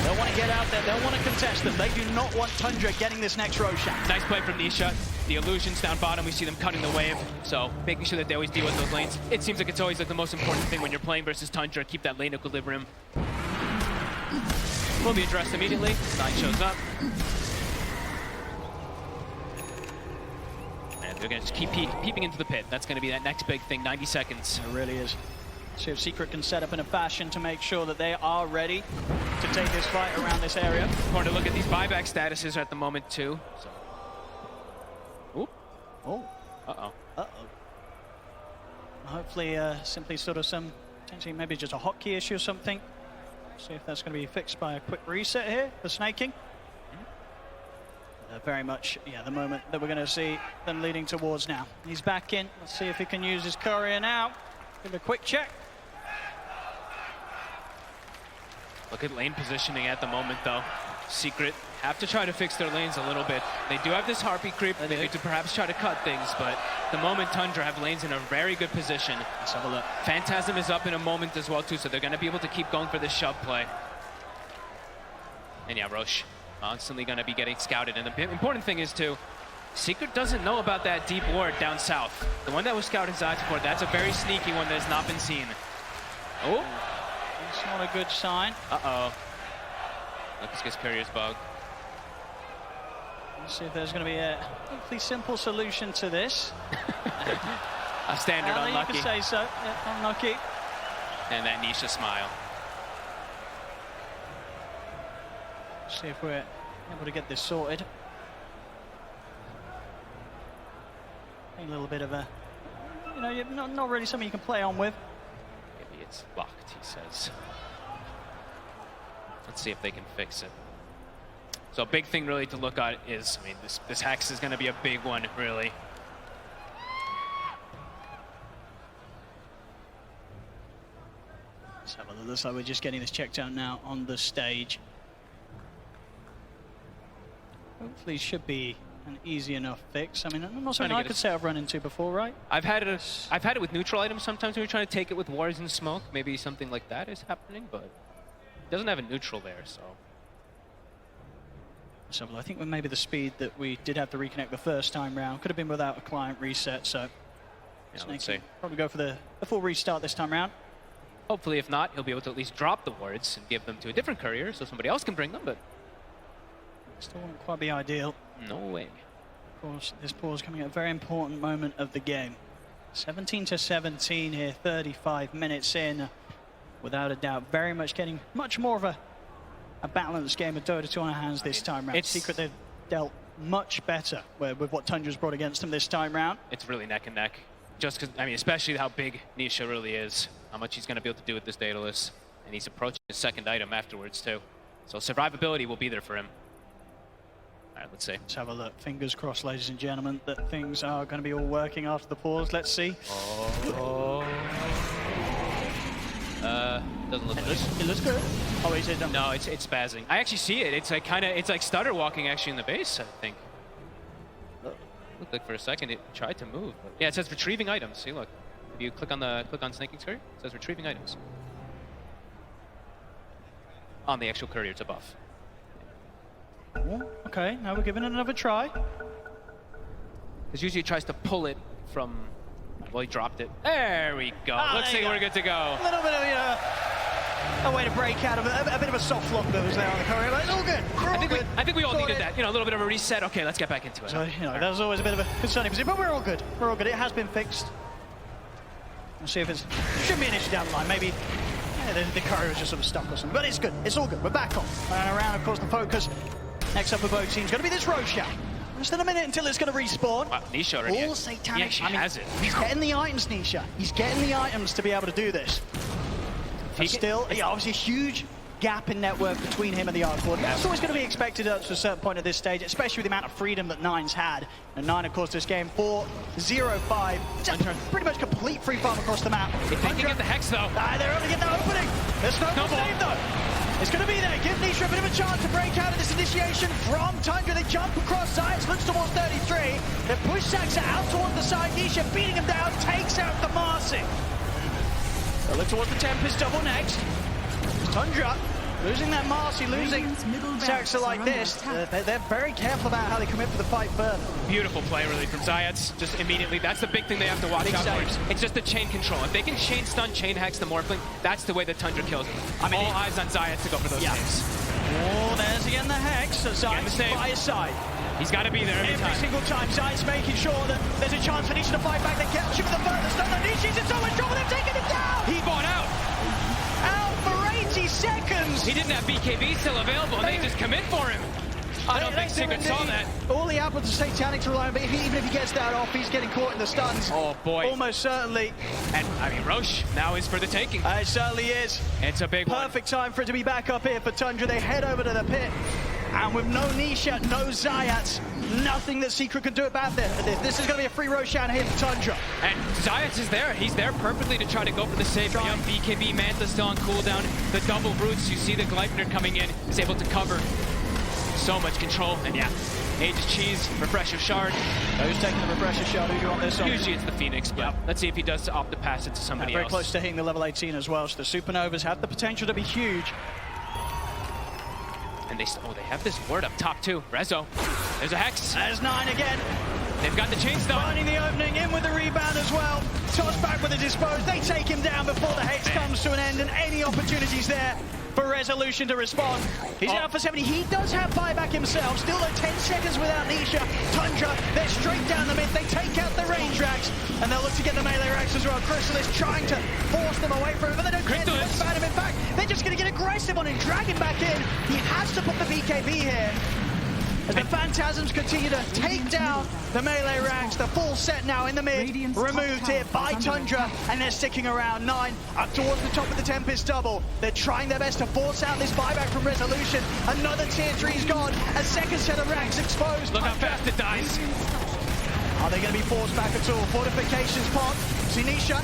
They'll want to get out there, they'll want to contest them. They do not want Tundra getting this next Roshan. Nice play from Nisha. The illusions down bottom, we see them cutting the wave. So making sure that they always deal with those lanes. It seems like it's always like the most important thing when you're playing versus Tundra, keep that lane equilibrium. Will be addressed immediately. Nine shows up. And they're going to just keep peeping into the pit. That's going to be that next big thing, 90 seconds. It really is. See if Secret can set up in a fashion to make sure that they are ready to take this fight around this area. Important to look at these buyback statuses at the moment too. So. Oop. Oh. Uh-oh. Uh-oh. Hopefully simply sort of some, potentially maybe just a hotkey issue or something. See if that's going to be fixed by a quick reset here for snaking. Very much, yeah, the moment that we're going to see them leading towards now. He's back in. Let's see if he can use his courier now. Give it a quick check. Look at lane positioning at the moment, though. Secret have to try to fix their lanes a little bit. They do have this Harpy creep. They need to perhaps try to cut things, but the moment Tundra have lanes in a very good position. Let's have a look. Phantasm is up in a moment as well, too, so they're going to be able to keep going for this shove play. And yeah, Roche constantly going to be getting scouted. And the important thing is, too, Secret doesn't know about that deep ward down south. The one that was scouted Zayats before, that's a very sneaky one that has not been seen. Oh. It's not a good sign. Uh-oh. Let's get Courier's bug. Let's see if there's going to be a hopefully simple solution to this. A standard unlucky. You can say so. Yeah, unlucky. And that Nisha smile. See if we're able to get this sorted. A little bit of a, you know, not really something you can play on with. Maybe it's locked, he says. Let's see if they can fix it. So a big thing really to look at is, I mean, this Hex is going to be a big one, really. Let's have a look. Looks like we're just getting this checked out now on the stage. Hopefully should be an easy enough fix. I mean, not something I could say I've run into before, right? I've had it with neutral items sometimes when you're trying to take it with wards and smoke. Maybe something like that is happening, but it doesn't have a neutral there, so. So I think with maybe the speed that we did have to reconnect the first time round, could have been without a client reset, so yeah, let's see. Probably go for the full restart this time round. Hopefully, if not, he'll be able to at least drop the wards and give them to a different courier so somebody else can bring them, but still wouldn't quite be ideal. No way. Of course, this pause coming at a very important moment of the game. 17-17 here, 35 minutes in. Without a doubt, very much getting much more of a balanced game of Dota 2 on our hands this time round. Secret, they've dealt much better with what Tundra's brought against them this time round. It's really neck and neck. Just because, I mean, especially how big Nisha really is, how much he's going to be able to do with this Daedalus. And he's approaching his second item afterwards, too. So survivability will be there for him. All right, let's see. Let's have a look. Fingers crossed, ladies and gentlemen, that things are going to be all working after the pause. Let's see. Doesn't look like it looks good. Oh, is it? No, it's spazzing. I actually see it. It's like it's like stutter walking actually in the base, I think. Looked like for a second it tried to move. But yeah, it says retrieving items. See, look. If you click on snaking courier, it says retrieving items. On the actual courier, it's a buff. Oh, okay, now we're giving it another try. Because usually it tries to pull it from. Well, he dropped it. There we go. Looks like we're good to go. A little bit of, you know, a way to break out of a bit of a soft lock that was there on the courier. But it's all good. I think we all needed that. You know, a little bit of a reset. Okay, let's get back into it. So, you know, that was always a bit of a concerning position, but we're all good. We're all good. It has been fixed. We'll see if it's shouldn't be an issue down the line. Maybe the courier was just sort of stuck or something. But it's good. It's all good. We're back on. And around, of course, the focus. Next up for both teams going to be this Roshan. Just in a minute until it's going to respawn. Wow, Nisha already. All satanic. He actually has it. He's getting the items, Nisha. He's getting the items to be able to do this. But still, yeah, obviously a huge gap in net worth between him and the Arcor. That's always going to be expected up to a certain point at this stage, especially with the amount of freedom that Nine's had. And Nine, of course, this game 4-0-5. Pretty much complete free farm across the map. If they can get the Hex, though. They're only getting the opening. There's no save, though. It's going to be there. Give Nisha a bit of a chance to break out of this initiation from Tundra. They jump across sides, looks towards 33. They push Saxa out towards the side. Nisha beating him down, takes out the Marcy. They'll look towards the Tempest double next. Tundra losing that Marcy, losing Saxa like this. They're very careful about how they commit for the fight further. Beautiful play really from Zayats, just immediately. That's the big thing they have to watch out for. It's just the chain control. If they can chain stun, chain hex the Morphling, that's the way that Tundra kills. I mean, all eyes on Zayats to go for those saves. Oh, there's again the Hex. So Zayats by his side. He's got to be there every single time. Zayats making sure that there's a chance for Nisha to fight back. They get him with the furthest. Nisha's in so much trouble. They've taken him down. He bought out. Out for 80 seconds. He didn't have BKB still available, and they just commit for him. I don't think Secret saw that. All he had was the Satanic to rely on, but even if he gets that off, he's getting caught in the stuns. Oh, boy. Almost certainly. And, I mean, Roche now is for the taking. It certainly is. It's a big one. Perfect time for it to be back up here for Tundra. They head over to the pit. And with no Nisha, no Zayats, nothing that Secret can do about this. This is going to be a free Roshan here for Tundra. And Zayats is there. He's there perfectly to try to go for the save. Young BKB, Manta still on cooldown. The double roots, you see the Gleipnir coming in, is able to cover. So much control, and yeah, Aegis Cheese, Refresher Shard. Who's taking the Refresher Shard? Who do you want this on? Usually it's the Phoenix, but let's see if he does opt to pass it to somebody else. Very close to hitting the level 18 as well, so the Supernovas have the potential to be huge. And they have this ward up top too. Rezo, there's a Hex. There's Nine again. They've got the chain stun. Finding the opening, in with the rebound as well. Toss back with the dispose. They take him down before the Hex comes to an end, and any opportunities there for Resolution to respond. He's out for 70. He does have buyback himself. Still at 10 seconds without Nisha. Tundra, they're straight down the mid. They take out the range racks, and they'll look to get the melee racks as well. Crystal is trying to force them away from him, but they don't get him. In fact, they're just going to get aggressive on him, drag him back in. He has to put the BKB here. As the Phantasms continue to take down the melee ranks, the full set now in the mid, removed here by Tundra, and they're sticking around. Nine up towards the top of the Tempest double. They're trying their best to force out this buyback from Resolution. Another tier 3's gone, a second set of ranks exposed. Look how fast it dies. Are they going to be forced back at all? Fortifications pop. See Nisha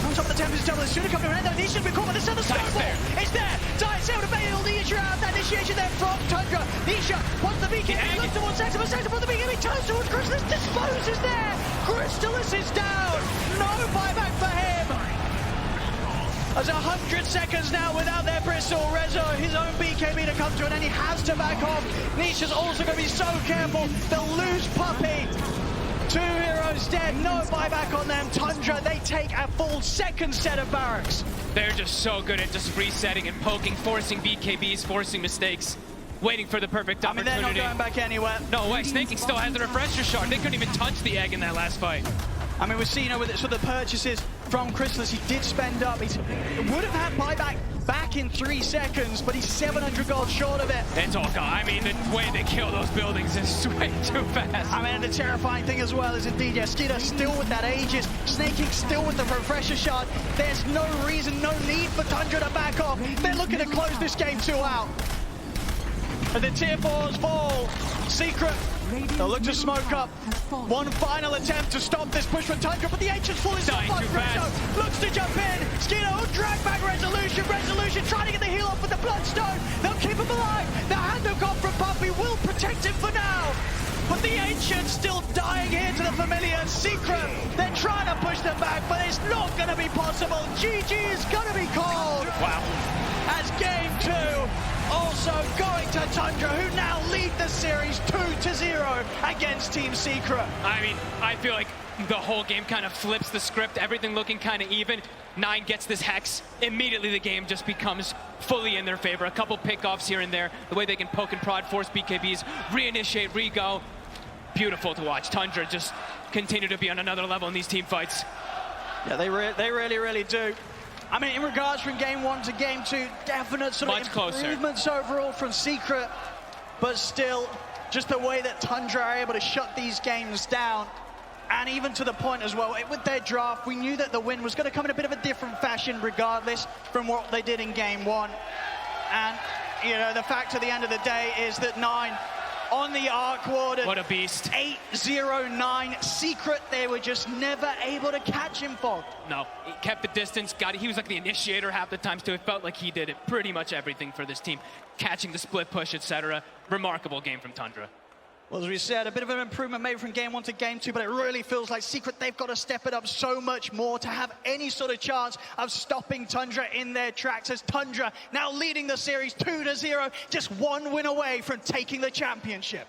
on top of the Tempest double. It's soon to come to an end though. Nisha's been caught by this other snowball. It's there. Zayats able to bail the issue out. That initiation there from Tundra. Nisha wants the BKB. Looks towards Saxa, but Saxa wants the BKB. Turns towards Crystallis. Disposes there. Crystallis is down. No buyback for him. There's 100 seconds now without their Bristol. Rezo, his own BKB to come to an end. He has to back off. Nisha's also going to be so careful. They'll lose Puppey. 2 heroes dead, no buyback on them. Tundra, they take a full second set of barracks. They're just so good at just resetting and poking, forcing BKBs, forcing mistakes, waiting for the perfect opportunity. I mean, they're not going back anywhere. No way, Snaking still has the Refresher Shard. They couldn't even touch the egg in that last fight. I mean, we've seen with the purchases from Crystallis, he did spend up. He would have had buyback back in 3 seconds, but he's 700 gold short of it. It's all gone. I mean, the way they kill those buildings is way too fast. I mean, the terrifying thing as well is indeed, yeah, Skidder still with that Aegis, Snaking still with the Refresher Shard. There's no reason, no need for Tundra to back off. They're looking to close this game 2 out. And the tier 4s fall. Secret, they'll look to smoke up. One final attempt to stop this push from Tundra, but the Ancient's falling so far. Rezo looks to jump in. Skidder will drag back Resolution. Resolution trying to get the heal off with the Bloodstone. They'll keep him alive. The handoff off from Puppey will protect him for now. But the Ancient's still dying here to the Familiar. Secret, they're trying to push them back, but it's not going to be possible. GG is going to be called. Wow. As game 2 also going to Tundra, who now lead the series 2-0 against Team Secret. I mean, I feel like the whole game kind of flips the script, everything looking kind of even. Nine gets this Hex, immediately the game just becomes fully in their favor. A couple pickoffs here and there, the way they can poke and prod, force BKBs, reinitiate, re-go. Beautiful to watch. Tundra just continue to be on another level in these team fights. Yeah, they really, really do. I mean, in regards from game 1 to game 2, definite sort of improvements overall from Secret, but still, just the way that Tundra are able to shut these games down, and even to the point as well, with their draft, we knew that the win was going to come in a bit of a different fashion regardless from what they did in game 1. And, you know, the fact at the end of the day is that 9 on the arc ward. What a beast. 8-0-9. Secret, they were just never able to catch him, Fog. No, he kept the distance. He was like the initiator half the times too. It felt like he did it pretty much everything for this team. Catching the split push, etc. Remarkable game from Tundra. Well, as we said, a bit of an improvement maybe from game 1 to game 2, but it really feels like Secret, they've got to step it up so much more to have any sort of chance of stopping Tundra in their tracks, as Tundra now leading the series 2-0, just 1 win away from taking the championship.